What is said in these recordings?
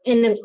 in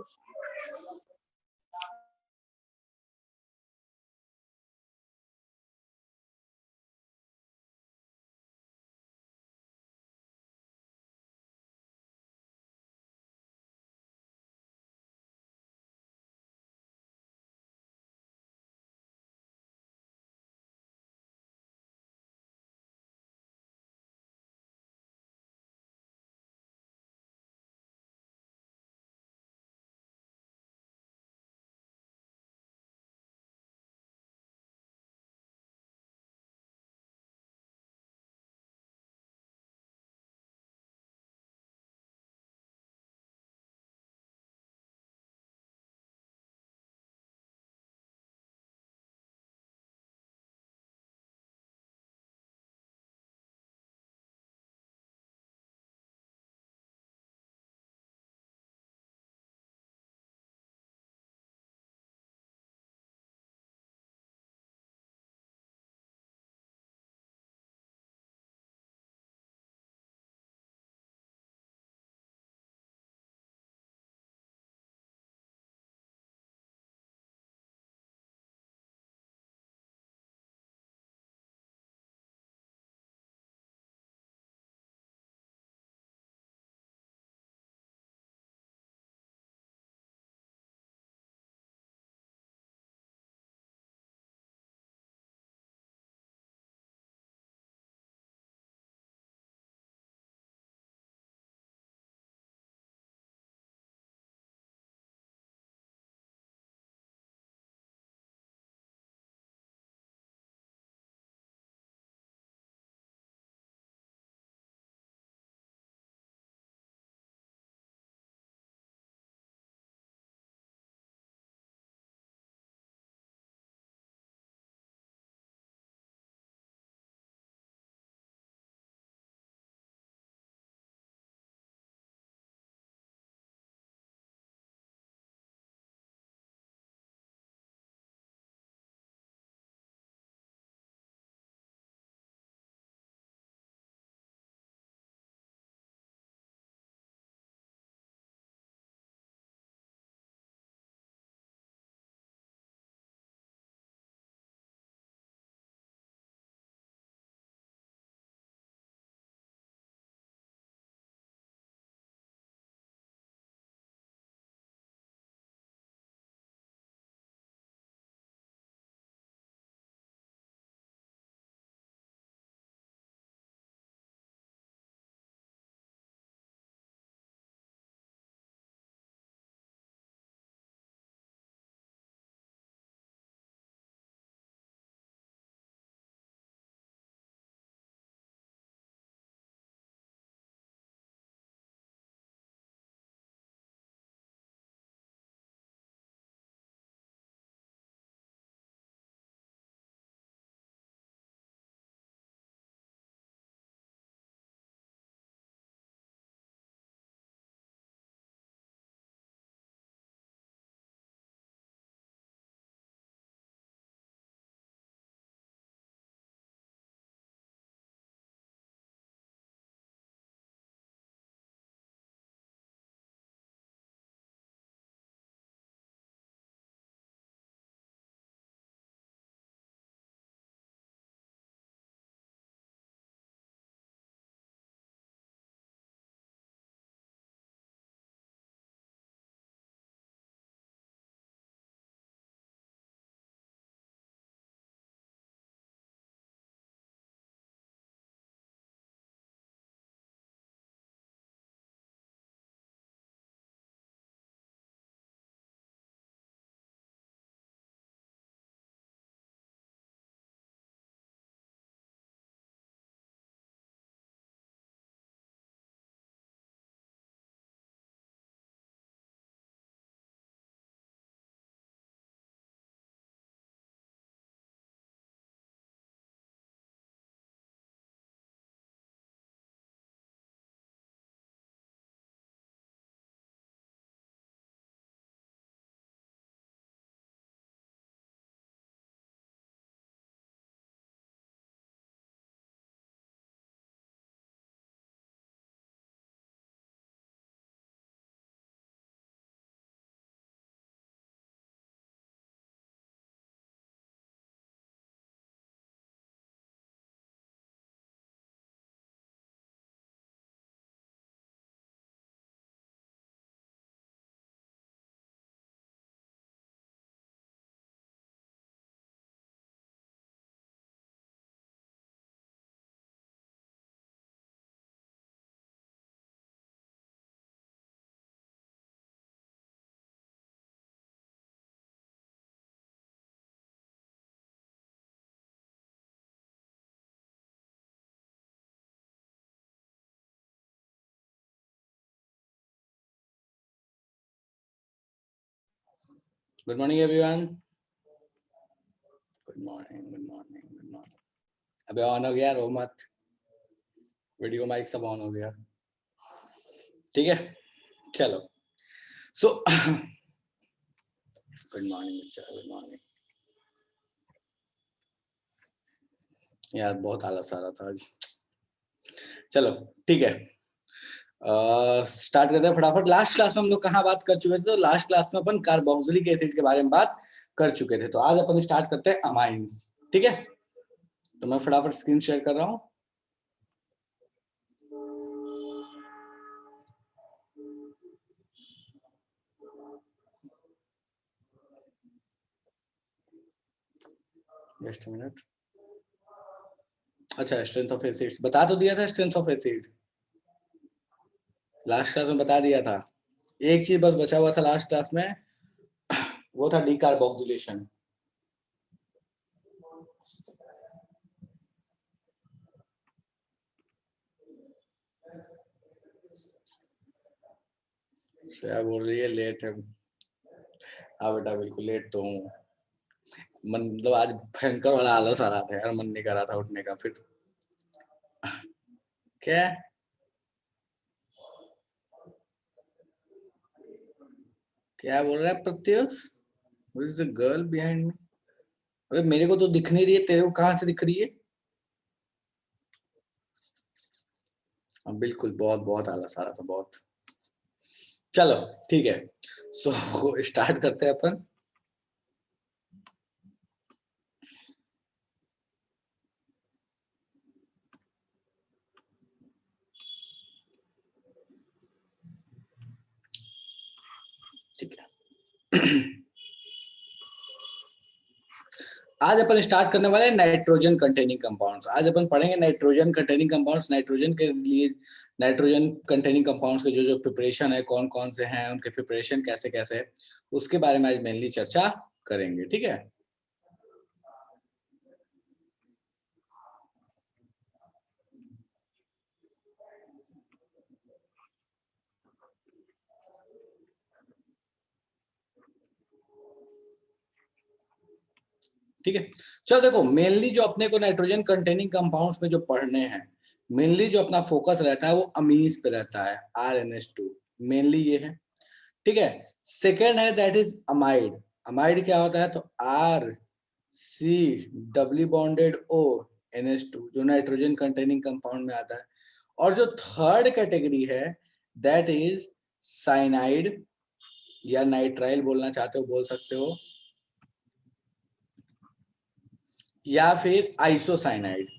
good morning everyone. Good morning good morning good morning. अबे on हो गया, रो मत, वीडियो माइक सब ऑन हो गया, ठीक है। चलो सो गुड मॉर्निंग बच्चा, गुड मॉर्निंग। यार बहुत आलस आ रहा था आज। चलो ठीक है, स्टार्ट करते हैं फटाफट। लास्ट क्लास में हम लोग कहाँ बात कर चुके थे? तो लास्ट क्लास में अपन कार्बोक्सिलिक एसिड के बारे में बात कर चुके थे। तो आज अपन स्टार्ट करते हैं अमाइंस, ठीक है। तो मैं फटाफट स्क्रीन शेयर कर रहा हूँ। Just minute. अच्छा, स्ट्रेंथ ऑफ एसिड्स बता तो दिया था। Strength of acid last class में बता दिया था। एक चीज बस बचा हुआ था लास्ट क्लास में, वो था डीकार्बोक्सिलेशन। श्रेया बोल रही है लेट है। हाँ बेटा बिल्कुल लेट तो हूँ। मतलब आज भयंकर वाला आलस आ रहा था यार, मन नहीं कर रहा था उठने का। फिर क्या क्या बोल रहा है Pratyush? Who is the girl behind me? अबे मेरे को तो दिख नहीं रही है, तेरे को कहाँ से दिख रही है? बिल्कुल बहुत बहुत आलस आ रहा था, बहुत। चलो ठीक है, सो स्टार्ट करते हैं अपन। ठीक है आज अपन स्टार्ट करने वाले हैं नाइट्रोजन कंटेनिंग कंपाउंड्स। आज अपन पढ़ेंगे नाइट्रोजन कंटेनिंग कंपाउंड्स। नाइट्रोजन के लिए, नाइट्रोजन कंटेनिंग कंपाउंड्स के जो जो प्रिपरेशन है, कौन कौन से हैं, उनके प्रिपरेशन कैसे कैसे है, उसके बारे में आज मेनली चर्चा करेंगे, ठीक है। ठीक है, चलो देखो, मेनली जो अपने को नाइट्रोजन कंटेनिंग कंपाउंड्स में जो पढ़ने हैं, मेनली जो अपना फोकस रहता है वो अमीन्स पे रहता है। RNH2 मेनली ये है, ठीक है। सेकेंड है दैट इज अमाइड। अमाइड क्या होता है? तो RC डबली बॉन्डेड ONH2 जो नाइट्रोजन कंटेनिंग कंपाउंड में आता है। और जो थर्ड कैटेगरी है दैट इज साइनाइड, या नाइट्राइल बोलना चाहते हो बोल सकते हो, या फिर आइसोसाइनाइड,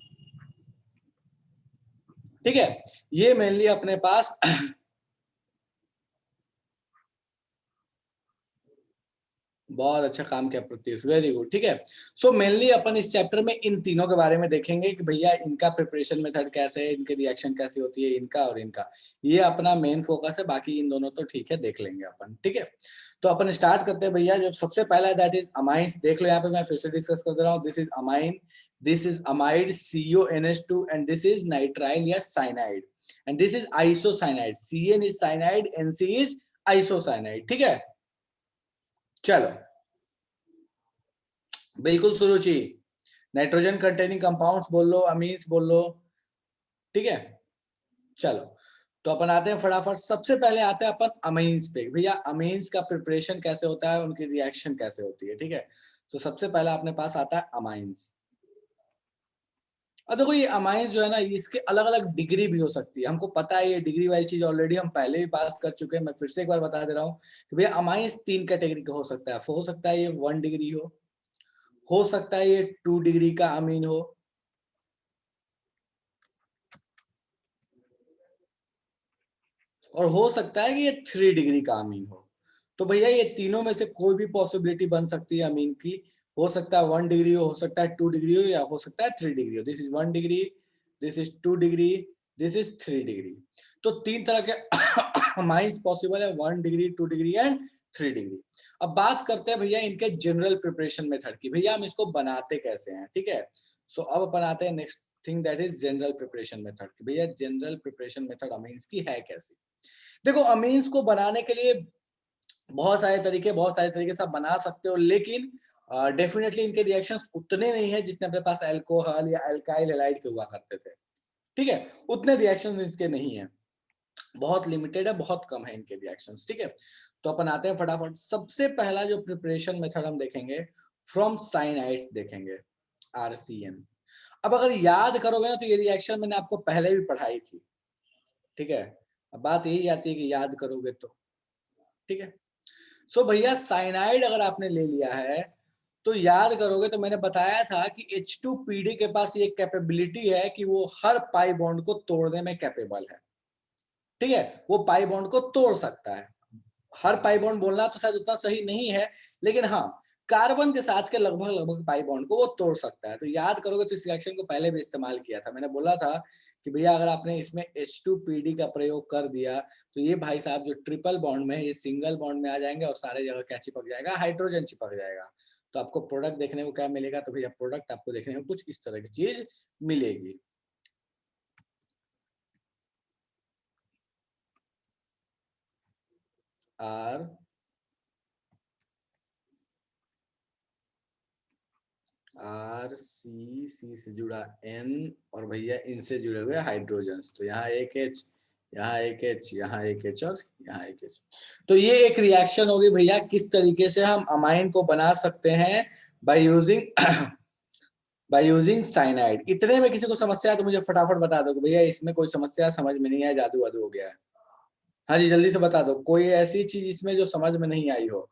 ठीक है। ये मेनली अपने पास बहुत अच्छा काम किया प्रत्युष, वेरी गुड, ठीक है। सो मेनली अपन इस चैप्टर में इन तीनों के बारे में देखेंगे कि भैया इनका प्रिपरेशन मेथड कैसे है, इनके रिएक्शन कैसी होती है, इनका और इनका, ये अपना मेन फोकस है। बाकी इन दोनों तो ठीक है, देख लेंगे अपन, ठीक है। तो अपन स्टार्ट करते हैं भैया। जो सबसे पहला है दैट इज अमाइंस। देख लो यहाँ पे मैं फिर से डिस्कस कर दे रहा हूँ। This is amine, this is amide CONH2, and this is nitrile या cyanide, and this is isocyanide. CN is cyanide, NC is isocyanide, ठीक है। चलो बिल्कुल सुरुचि, नाइट्रोजन कंटेनिंग कंपाउंड्स बोल लो, अमीन्स बोल लो, ठीक है। चलो तो अपन आते हैं फटाफट। सबसे पहले आते हैं अपन अमीन्स पे। भैया अमीन्स का प्रिपरेशन कैसे होता है, उनकी रिएक्शन कैसे होती है, ठीक है। तो सबसे पहला अपने पास आता है अमाइंस। अब देखो ये अमाइंस जो है ना, इसके अलग अलग डिग्री भी हो सकती है। हमको पता है ये डिग्री वाली चीज, ऑलरेडी हम पहले भी बात कर चुके हैं। मैं फिर से एक बार बता दे रहा हूँ कि भैया अमाइंस 3 कैटेगरी का हो सकता है। हो सकता है ये 1 डिग्री हो सकता है ये 2 डिग्री का अमीन हो, और हो सकता है कि ये 3 डिग्री का अमीन हो। तो भैया ये तीनों में से कोई भी पॉसिबिलिटी बन सकती है अमीन की। हो सकता है 1 डिग्री हो सकता है 2 डिग्री हो, या हो सकता है 3 डिग्री हो। This is 1 degree, this is 2 degree, this is 3 degree. तो 3 तरह के अमाइंस पॉसिबल है, 1 डिग्री, 2 डिग्री एंड 3 डिग्री। अब बात करते हैं भैया इनके जनरल प्रिपरेशन मेथड की। भैया हम इसको बनाते कैसे हैं, ठीक है। सो अब अपन आते हैं next thing that is general preparation method की। भैया जनरल प्रिपरेशन मेथड अमीन्स की है कैसी? देखो अमीन्स को बनाने के लिए बहुत सारे तरीके से आप बना सकते हो, लेकिन डेफिनेटली इनके रिएक्शंस उतने नहीं है जितने अपने पास अल्कोहल या अल्काइल हैलाइड के हुआ करते थे। ठीक है, उतने रिएक्शंस इसके नहीं है, बहुत लिमिटेड है, बहुत कम है इनके रिएक्शंस। ठीक है, तो अपन आते हैं फटाफट। सबसे पहला जो प्रिपरेशन मेथड हम देखेंगे, फ्रॉम साइनाइड्स देखेंगे, RCN। अब अगर याद करोगे ना तो ये रिएक्शन मैंने आपको पहले भी पढ़ाई थी। ठीक है, अब बात यही आती है कि याद करोगे तो। ठीक है, सो भैया साइनाइड अगर आपने ले लिया है तो याद करोगे तो मैंने बताया था कि H2PD के पास ये कैपेबिलिटी है कि वो हर पाई बॉन्ड को तोड़ने में कैपेबल है। ठीक है, वो पाई बॉन्ड को तोड़ सकता है। हर पाई बॉन्ड बोलना तो शायद उतना सही नहीं है, लेकिन हाँ, कार्बन के साथ के लगभग लगभग पाई बॉन्ड को वो तोड़ सकता है। तो याद करोगे तो इस रिएक्शन को पहले भी इस्तेमाल किया था। मैंने बोला था कि भैया अगर आपने इसमें H2PD का प्रयोग कर दिया तो ये भाई साहब जो ट्रिपल बॉन्ड में है ये सिंगल बॉन्ड में आ जाएंगे और सारे जगह क्या चिपक जाएगा, हाइड्रोजन चिपक जाएगा। तो आपको प्रोडक्ट देखने को क्या मिलेगा, तो भैया प्रोडक्ट आपको देखने को कुछ इस तरह की चीज मिलेगी। आर सी से जुड़ा N और भैया इनसे जुड़े हुए हाइड्रोजन। तो यहाँ एक H, यहाँ एक H, यहाँ एक H और यहाँ एक H। तो ये एक रिएक्शन होगी भैया, किस तरीके से हम अमाइन को बना सकते हैं, by using by using cyanide. इतने में किसी को समस्या है तो मुझे फटाफट बता दो भैया इसमें कोई समस्या समझ में नहीं है, जादू वादू हो गया है। हाँ जी, जल्दी से बता दो कोई ऐसी चीज इसमें जो समझ में नहीं आई हो।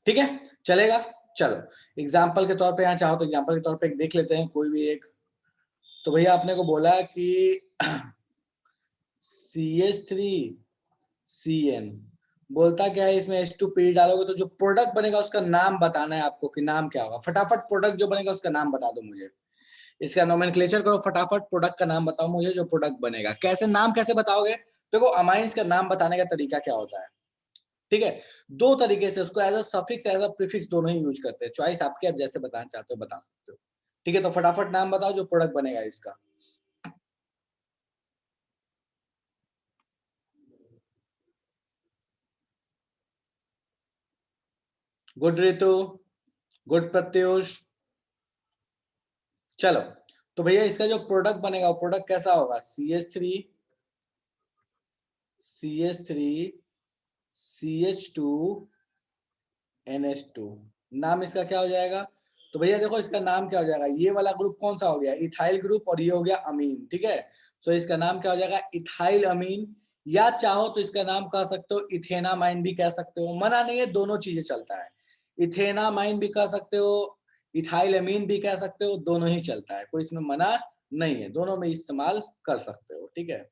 ठीक है, चलेगा। चलो एग्जाम्पल के तौर पे यहाँ चाहो तो एग्जाम्पल के तौर पे एक देख लेते हैं कोई भी एक। तो भैया आपने को बोला कि CH3CN बोलता क्या है, इसमें H2PD डालोगे तो जो प्रोडक्ट बनेगा उसका नाम बताना है आपको कि नाम क्या होगा। फटाफट प्रोडक्ट जो बनेगा उसका नाम बता दो मुझे, इसका नोमेनक्लेचर करो फटाफट, प्रोडक्ट का नाम बताओ मुझे जो प्रोडक्ट बनेगा। कैसे नाम कैसे बताओगे, देखो अमाइंस का नाम बताने का तरीका क्या होता है। ठीक है, दो तरीके से उसको as a suffix as a prefix दोनों ही यूज करते हैं, चॉइस आपकी, आप जैसे बताना चाहते हो बता सकते हो। ठीक है, तो फटाफट नाम बताओ जो प्रोडक्ट बनेगा इसका। गुड ऋतु, गुड प्रत्युष। चलो, तो भैया इसका जो प्रोडक्ट बनेगा वो प्रोडक्ट कैसा होगा, CH3 CH2 NH2। नाम इसका क्या हो जाएगा, तो भैया देखो इसका नाम क्या हो जाएगा, ये वाला ग्रुप कौन सा हो गया, इथाइल ग्रुप, और ये हो गया अमीन। ठीक है, तो इसका नाम क्या हो जाएगा, इथाइल अमीन, या चाहो तो इसका नाम कह सकते हो इथेनामाइन भी कह सकते हो, मना नहीं है, दोनों चीजें चलता है। इथेनामाइन भी कह सकते हो, इथाइल अमीन भी कह सकते हो, दोनों ही चलता है, कोई इसमें मना नहीं है, दोनों में इस्तेमाल कर सकते हो। ठीक है,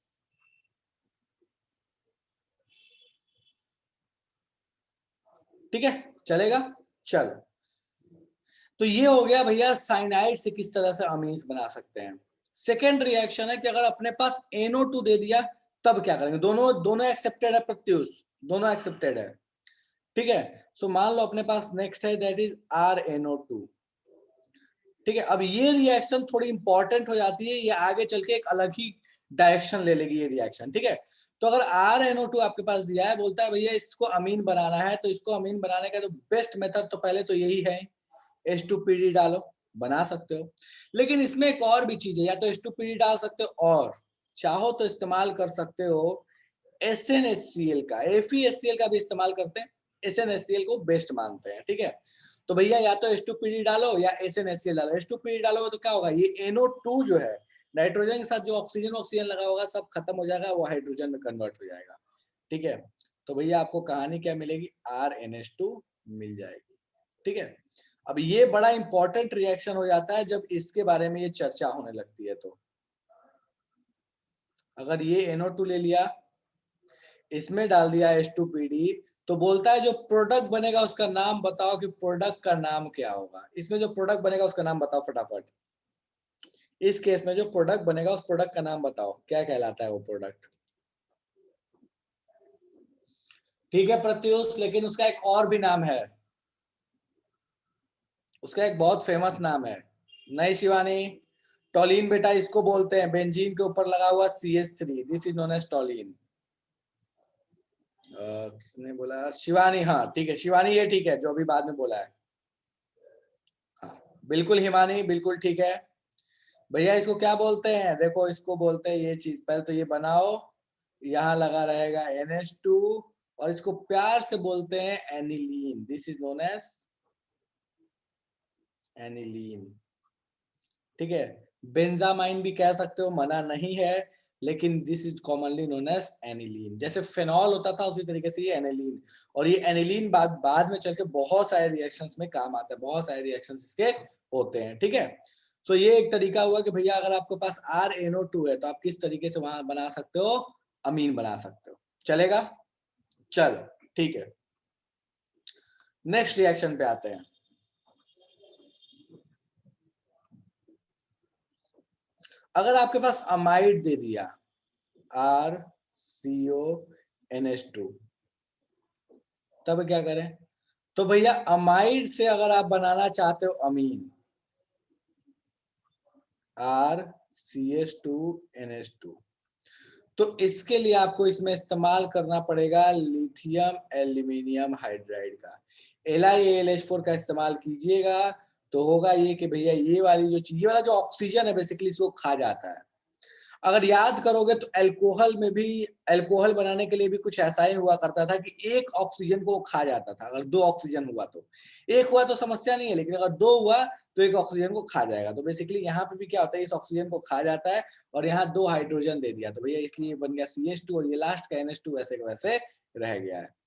ठीक है, चलेगा। चलो, तो ये हो गया भैया साइनाइड से किस तरह से अमीन्स बना सकते हैं। सेकेंड रिएक्शन है कि अगर अपने पास NO2 दे दिया तब क्या करेंगे, दोनों दोनों एक्सेप्टेड है प्रत्युष, दोनों एक्सेप्टेड है। ठीक है, सो मान लो अपने पास नेक्स्ट है दैट इज RNO2। ठीक है, अब ये रिएक्शन थोड़ी इंपॉर्टेंट हो जाती है, ये आगे चल के एक अलग ही डायरेक्शन ले लेगी ये रिएक्शन। ठीक है, तो अगर RNO2 आपके पास दिया है, बोलता है भैया इसको अमीन बनाना है, तो इसको अमीन बनाने का तो बेस्ट मेथड तो पहले तो यही है, H2PD डालो, बना सकते हो। लेकिन इसमें एक और भी चीज है, या तो H2PD डाल सकते हो और चाहो तो इस्तेमाल कर सकते हो SnHCl का, FeHCl का भी इस्तेमाल करते हैं, SnHCl को बेस्ट मानते हैं। ठीक है, तो भैया या तो H2PD डालो या SnHCl डालो। H2PD डालोगे तो क्या होगा, ये NO2 जो है नाइट्रोजन के साथ जो ऑक्सीजन ऑक्सीजन लगा होगा सब खत्म हो जाएगा, वो हाइड्रोजन में कन्वर्ट हो जाएगा। ठीक है, तो भैया आपको कहानी क्या मिलेगी, RNH2 मिल जाएगी। ठीक है, अब ये बड़ा इंपॉर्टेंट रिएक्शन हो जाता है जब इसके बारे में ये चर्चा होने लगती है। तो अगर ये NO2 ले लिया, इसमें डाल दिया H2PD, तो बोलता है जो प्रोडक्ट बनेगा उसका नाम बताओ कि प्रोडक्ट का नाम क्या होगा। इसमें जो प्रोडक्ट बनेगा उसका नाम बताओ फटाफट। इस केस में जो प्रोडक्ट बनेगा उस प्रोडक्ट का नाम बताओ, क्या कहलाता है वो प्रोडक्ट। ठीक है प्रत्युष, लेकिन उसका एक और भी नाम है, उसका एक बहुत फेमस नाम है। नहीं शिवानी, टॉलिन बेटा इसको बोलते हैं, बेंजीन के ऊपर लगा हुआ CH3, this is known as toluene. किसने बोला? शिवानी, हाँ ठीक है शिवानी, ये ठीक है जो अभी बाद में बोला है। हाँ बिल्कुल हिमानी, बिल्कुल ठीक है भैया। इसको क्या बोलते हैं? देखो इसको बोलते हैं ये चीज, पहले तो ये बनाओ, यहाँ लगा रहेगा NH2, और इसको प्यार से बोलते हैं aniline, this is known as aniline. ठीक है, बेंजामाइन भी कह सकते हो, मना नहीं है, लेकिन this is commonly known as aniline. जैसे फेनॉल होता था उसी तरीके से ये एनिलीन, और ये एनिलीन बाद में चल के बहुत सारे रिएक्शंस में काम आता है, बहुत सारे रिएक्शंस इसके होते हैं। ठीक है, तो ये एक तरीका हुआ कि भैया अगर आपके पास RNO2 है तो आप किस तरीके से वहां बना सकते हो, अमीन बना सकते हो। चलेगा? चलो ठीक है, नेक्स्ट रिएक्शन पे आते हैं। अगर आपके पास अमाइड दे दिया RCONH2, तब क्या करें? तो भैया अमाइड से अगर आप बनाना चाहते हो अमीन RCH2NH2, तो इसके लिए आपको इसमें इस्तेमाल करना पड़ेगा लिथियम एल्यूमिनियम हाइड्राइड का। LiAlH4 का इस्तेमाल कीजिएगा तो होगा ये कि भैया ये वाली जो चीज, ये वाला जो ऑक्सीजन है बेसिकली इसको खा जाता है। अगर याद करोगे तो अल्कोहल में भी, अल्कोहल बनाने के लिए भी कुछ ऐसा ही हुआ करता था कि एक ऑक्सीजन को खा जाता था। अगर 2 ऑक्सीजन हुआ तो, एक हुआ तो समस्या नहीं है, लेकिन अगर 2 हुआ तो एक ऑक्सीजन को खा जाएगा। तो बेसिकली यहाँ पे भी क्या होता है, इस ऑक्सीजन को खा जाता है और यहाँ 2 हाइड्रोजन दे दिया, तो भैया इसलिए बन गया CH2 और ये लास्ट का NH2 वैसे के वैसे रह गया है।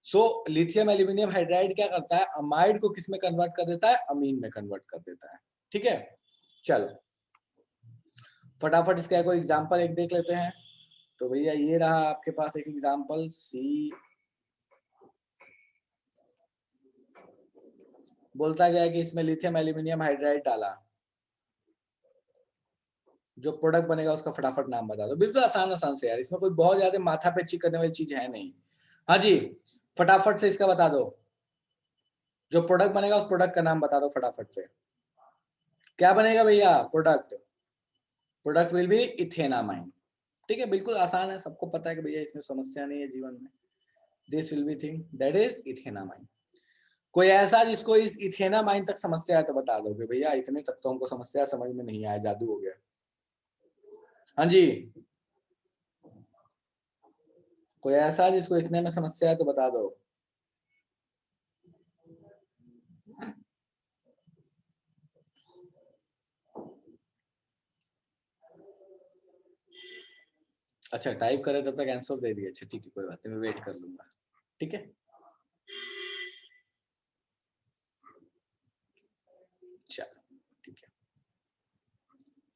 सो लिथियम एल्यूमिनियम हाइड्राइड क्या करता है, अमाइड को किस में कन्वर्ट कर देता है, अमीन में कन्वर्ट कर देता है। ठीक है, चलो फटाफट इसका कोई एग्जांपल एक देख लेते हैं। तो भैया ये रहा आपके पास एक एग्जांपल, सी बोलता गया है कि इसमें लिथियम एल्यूमिनियम हाइड्राइड डाला, जो प्रोडक्ट बनेगा उसका फटाफट नाम बता दो। बिल्कुल आसान आसान से यार, इसमें कोई बहुत ज्यादा माथा पे चिक करने वाली चीज है नहीं। हाँ जी, फटाफट से इसका बता दो, जो प्रोडक्ट बनेगा उस प्रोडक्ट का नाम बता दो फटाफट से। क्या बनेगा भैया product? Product will be ethanamine. ठीक है, बिल्कुल आसान है, सबको पता है कि भैया इसमें समस्या नहीं है जीवन में। This will be thing that is ethanamine. कोई ऐसा जिसको इस इथेनामाइन तक समस्या है तो बता दो कि भैया इतने तक तो हमको समस्या समझ में नहीं आया, जादू हो गया। हाँ जी, कोई ऐसा जिसको इतने में समस्या है तो बता दो। अच्छा टाइप करे तब तक आंसर दे दिए, अच्छा ठीक है कोई बात नहीं, मैं वेट कर लूंगा। ठीक है, चलो ठीक है।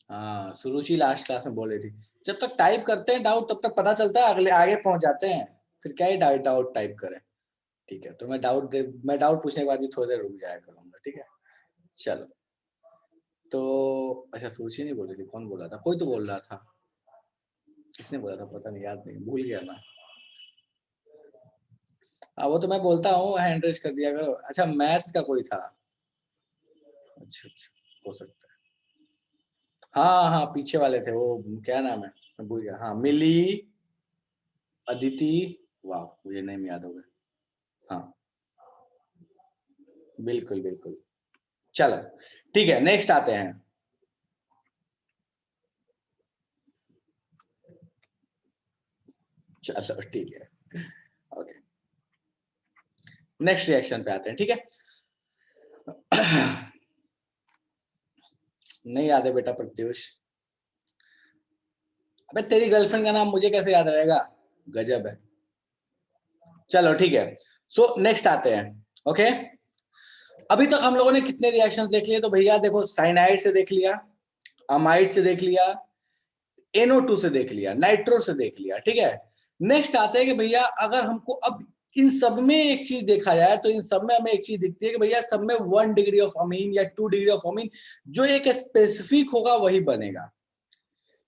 हाँ सुरुचि लास्ट क्लास में बोल रही थी, जब तक टाइप करते हैं डाउट तब तक पता चलता है, अगले आगे पहुंच जाते हैं, फिर क्या ही डाउट टाइप करें। ठीक है, तो मैं डाउट पूछने के बाद भी थोड़ी देर रुक जाया करूंगा। ठीक है, चलो तो अच्छा सुरुचि नहीं बोल रही थी, कौन बोल रहा था? कोई तो बोल रहा था, किसने बोला था पता नहीं, याद नहीं, भूल गया मैं। हाँ वो तो मैं बोलता हूँ, हैंड रेज कर दिया करो। अच्छा मैथ्स का कोई था, अच्छा अच्छा हो सकता है। हाँ हाँ पीछे वाले थे वो, क्या नाम है मैं भूल गया। हाँ मिली, अदिति, वाह मुझे नेम याद हो गया। हाँ बिल्कुल बिल्कुल, चलो ठीक है नेक्स्ट आते हैं। चलो ठीक है, ओके नेक्स्ट रिएक्शन पे आते हैं। ठीक है नहीं याद है बेटा प्रत्युष? अबे तेरी गर्लफ्रेंड का नाम मुझे कैसे याद रहेगा, गजब है। चलो ठीक है, सो नेक्स्ट आते हैं। ओके अभी तक हम लोगों ने कितने रिएक्शंस देख लिए? तो भैया देखो साइनाइड से देख लिया, अमाइड से देख लिया, NO2 से देख लिया, नाइट्रो से देख लिया। ठीक है, नेक्स्ट आते हैं कि भैया अगर हमको अब इन सब में एक चीज देखा जाए तो इन सब में हमें एक चीज दिखती है कि भैया सब में 1 डिग्री ऑफ अमीन या 2 डिग्री ऑफ अमीन जो एक स्पेसिफिक होगा वही बनेगा।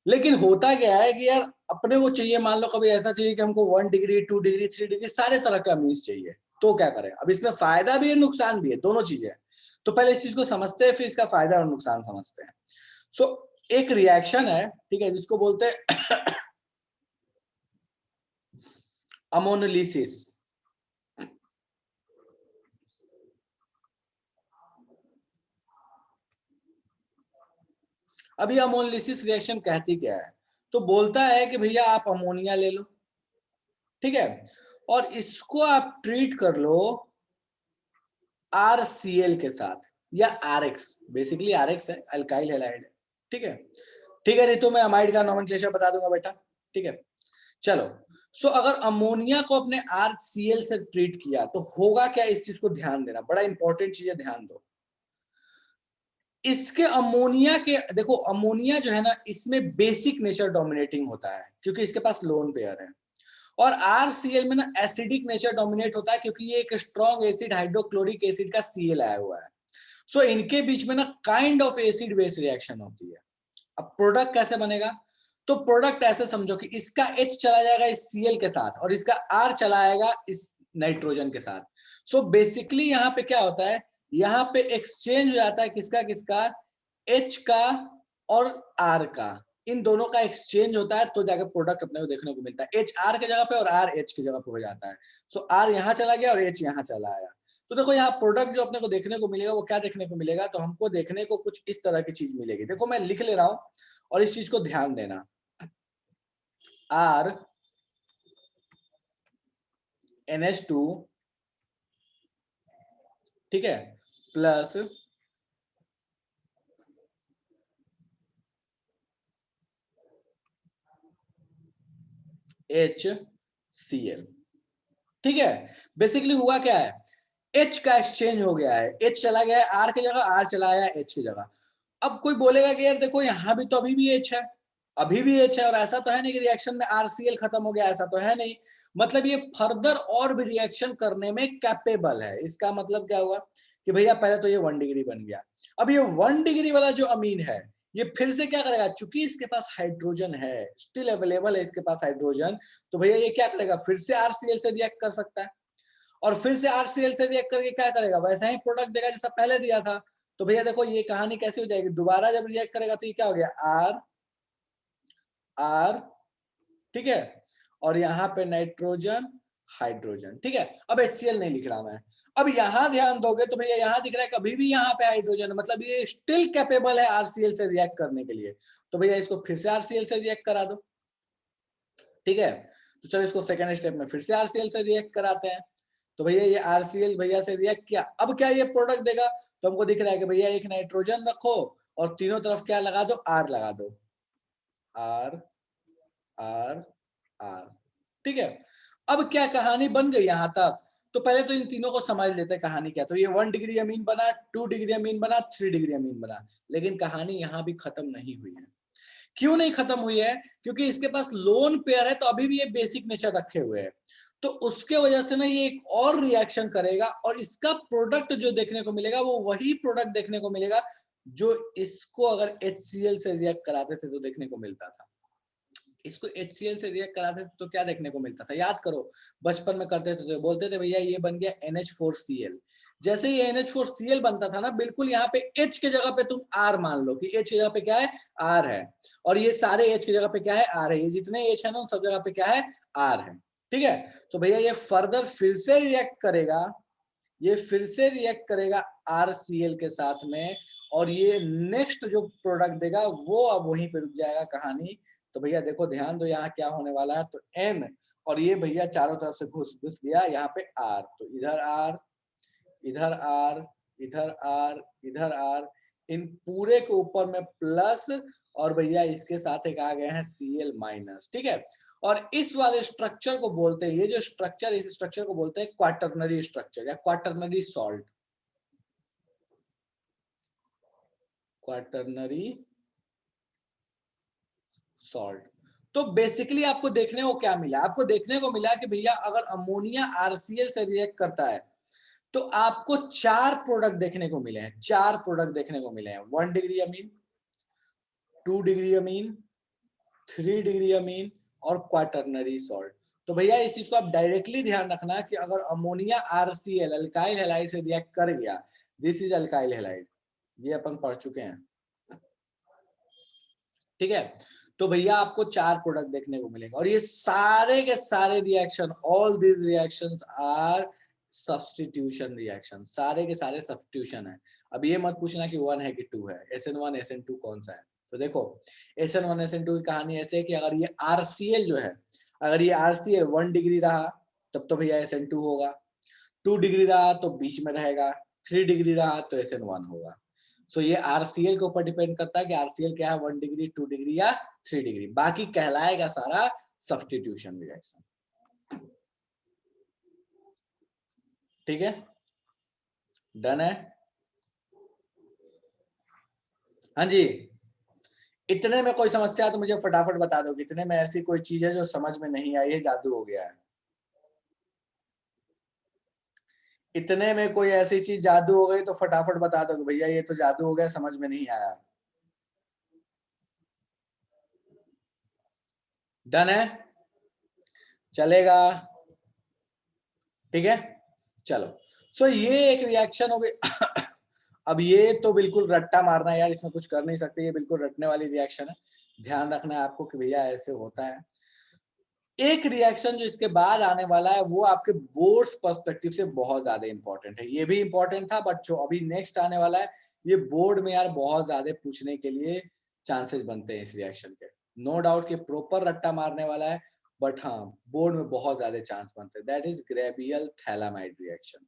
लेकिन होता क्या है कि यार अपने को चाहिए, मान लो कभी ऐसा चाहिए कि हमको 1 डिग्री 2 डिग्री 3 डिग्री सारे तरह के अमीन्स चाहिए, तो क्या करें? अब इसमें फायदा भी है नुकसान भी है, दोनों चीजें। तो पहले इस चीज को समझते हैं, फिर इसका फायदा और नुकसान समझते हैं। सो एक रिएक्शन है, ठीक है, जिसको बोलते हैं अमोनोलिसिस। अब ये अमोनोलिसिस रिएक्शन कहती क्या है? तो बोलता है कि भैया आप अमोनिया ले लो, ठीक है, और इसको आप ट्रीट कर लो RCl के साथ या RX, बेसिकली RX है, अल्काइल हैलाइड है, ठीक है। ठीक है, नहीं तो मैं अमाइड का नोमेनक्लेचर बता दूंगा बेटा, ठीक है। चलो, सो अगर अमोनिया को अपने RCl से ट्रीट किया तो होगा क्या, इस चीज को ध्यान देना, बड़ा इंपॉर्टेंट चीज है, ध्यान दो। इसके अमोनिया के, देखो अमोनिया जो है ना, इसमें बेसिक नेचर डोमिनेटिंग होता है क्योंकि इसके पास लोन पेयर है, और RCl में ना एसिडिक नेचर डोमिनेट होता है क्योंकि ये एक स्ट्रॉन्ग एसिड हाइड्रोक्लोरिक एसिड का Cl आया हुआ है। सो इनके बीच में ना kind of acid base reaction होती है। अब प्रोडक्ट कैसे बनेगा? तो प्रोडक्ट ऐसे समझो कि इसका H चला जाएगा इस Cl के साथ और इसका R चला आएगा इस नाइट्रोजन के साथ। सो बेसिकली यहाँ पे क्या होता है, यहाँ पे एक्सचेंज हो जाता है किसका किसका, H का और R का, इन दोनों का एक्सचेंज होता है, तो जाकर प्रोडक्ट अपने को देखने को मिलता है। H R के जगह पे और R H की जगह पे हो जाता है। सो R यहाँ चला गया और H यहाँ चला आया। तो देखो यहाँ प्रोडक्ट जो अपने को देखने को मिलेगा वो क्या देखने को मिलेगा, तो हमको देखने को कुछ इस तरह की चीज मिलेगी। देखो मैं लिख ले रहा हूं और इस चीज को ध्यान देना, R NH2, ठीक है, प्लस HCl, ठीक है। बेसिकली हुआ क्या है, H का एक्सचेंज हो गया है, H चला गया है R की जगह, R चला आया H की जगह। अब कोई बोलेगा कि यार देखो यहाँ भी तो अभी भी H है, अभी भी H है, और ऐसा तो है नहीं कि रिएक्शन में RCl खत्म हो गया, ऐसा तो है नहीं। मतलब ये फर्दर और भी रिएक्शन करने में कैपेबल है। इसका मतलब क्या हुआ कि भैया पहले तो ये 1 डिग्री बन गया, अब ये 1 डिग्री वाला जो अमीन है ये फिर से क्या करेगा, चूंकि इसके पास हाइड्रोजन है, स्टिल अवेलेबल है इसके पास हाइड्रोजन, तो भैया ये क्या करेगा, फिर से RCl से रिएक्ट कर सकता है, और फिर से RCl से रिएक्ट करके क्या करेगा, वैसा ही प्रोडक्ट देगा जैसा पहले दिया था। तो भैया देखो ये कहानी कैसी हो जाएगी, दोबारा जब रिएक्ट करेगा तो ये क्या हो गया, R, ठीक है, और यहाँ पे नाइट्रोजन हाइड्रोजन, ठीक है। अब HCl नहीं लिख रहा मैं। अब यहां ध्यान दोगे तो भैया यहाँ दिख रहा है कभी भी यहाँ पे हाइड्रोजन, मतलब ये स्टिल कैपेबल है RCl से रिएक्ट करने के लिए। तो भैया इसको फिर से RCl से रिएक्ट करा दो, ठीक है। तो चलो इसको सेकेंड स्टेप में फिर से RCl से रिएक्ट कराते हैं। तो भैया ये RCl भैया से रिएक्ट किया, अब क्या ये प्रोडक्ट देगा, तो हमको दिख रहा है कि भैया एक नाइट्रोजन रखो और तीनों तरफ क्या लगा दो, R लगा दो, R R R, ठीक है। अब क्या कहानी बन गई यहां तक, तो पहले तो इन तीनों को समझ लेते हैं कहानी क्या। तो ये 1 डिग्री अमीन बना, 2 डिग्री अमीन बना, 3 डिग्री अमीन बना, लेकिन कहानी यहां भी खत्म नहीं हुई है। क्यों नहीं खत्म हुई है, क्योंकि इसके पास लोन पेयर है, तो अभी भी ये बेसिक नेचर रखे हुए हैं, तो उसके वजह से ना ये एक और रिएक्शन करेगा और इसका प्रोडक्ट जो देखने को मिलेगा वो वही प्रोडक्ट देखने को मिलेगा जो इसको अगर HCl से रिएक्ट कराते थे तो देखने को मिलता था। इसको HCl से रिएक्ट कराते थे तो क्या देखने को मिलता था, याद करो बचपन में करते थे तो बोलते थे भैया ये बन गया NH4Cl। जैसे ये NH4Cl बनता था ना, बिल्कुल यहाँ पे H के जगह पे तुम R मान लो कि H की जगह पे क्या है, R है, और ये सारे H की जगह पे क्या है, R है, ये जितने H है ना उन सब जगह पे क्या है, R है, ठीक है। तो भैया ये फर्दर फिर से रिएक्ट करेगा, ये फिर से रिएक्ट करेगा RCl के साथ में, और ये नेक्स्ट जो प्रोडक्ट देगा वो अब वहीं पे रुक जाएगा कहानी। तो भैया देखो ध्यान दो यहाँ क्या होने वाला है, तो N और ये भैया चारों तरफ से घुस घुस गया यहाँ पे R, तो इधर R, इधर R, इधर R, इधर R, इन पूरे के ऊपर में प्लस, और भैया इसके साथ एक आ गए हैं Cl माइनस, ठीक है। और इस वाले स्ट्रक्चर को बोलते हैं, ये जो स्ट्रक्चर, इस स्ट्रक्चर को बोलते हैं क्वाटरनरी स्ट्रक्चर या क्वाटरनरी सॉल्ट, क्वाटरनरी सॉल्ट। तो बेसिकली आपको देखने को क्या मिला, आपको देखने को मिला कि भैया अगर अमोनिया RCl से रिएक्ट करता है तो आपको 4 प्रोडक्ट देखने को मिले हैं, 4 प्रोडक्ट देखने को मिले हैं, 1 degree amine, 2 degree amine, 3 degree amine और क्वाटरनरी सॉल्ट। तो भैया इस चीज को आप डायरेक्टली ध्यान रखना कि अगर अमोनिया RCl अल्काइल हैलाइड से रिएक्ट कर गया, दिस इज अल्काइल हैलाइड, ये अपन पढ़ चुके हैं, ठीक है। तो भैया आपको 4 प्रोडक्ट देखने को मिलेंगे और ये सारे के सारे reaction, all these reactions are substitution reaction, सारे के सारे सब्स्टिट्यूशन है। अब ये मत पूछना कि 1 है कि 2 है, SN1 SN2 कौन सा है। तो देखो SN1 SN2 की कहानी ऐसे है कि अगर ये RCl जो है, अगर ये RCl 1 डिग्री रहा तब तो भैया SN2 होगा, 2 डिग्री रहा तो बीच में रहेगा, 3 डिग्री रहा तो SN1 होगा। सो ये RCl के ऊपर डिपेंड करता है कि RCl क्या है, 1 डिग्री, 2 डिग्री या 3 डिग्री, बाकी कहलाएगा सारा सब्स्टिट्यूशन रिएक्शन, ठीक है। डन है, हाँ जी। इतने में कोई समस्या तो मुझे फटाफट बता दो, इतने में ऐसी कोई चीज है जो समझ में नहीं आई है, जादू हो गया है। इतने में कोई ऐसी चीज जादू हो गई तो फटाफट बता दो कि भैया ये तो जादू हो गया, समझ में नहीं आया। डन है, चलेगा, ठीक है। चलो, सो ये एक रिएक्शन हो गई। अब ये तो बिल्कुल रट्टा मारना है यार, इसमें कुछ कर नहीं सकते, ये बिल्कुल रटने वाली रिएक्शन है, ध्यान रखना है आपको कि भैया ऐसे होता है। एक रिएक्शन जो इसके बाद आने वाला है वो आपके बोर्ड्स पर्सपेक्टिव से बहुत ज्यादा इंपॉर्टेंट है, ये भी इंपॉर्टेंट था बट जो अभी नेक्स्ट आने वाला है ये बोर्ड में यार बहुत ज्यादा पूछने के लिए चांसेस बनते हैं इस रिएक्शन के। नो डाउट कि प्रॉपर रट्टा मारने वाला है, बट हाँ बोर्ड में बहुत ज्यादा चांस बनते हैं। That is Gabriel phthalimide reaction.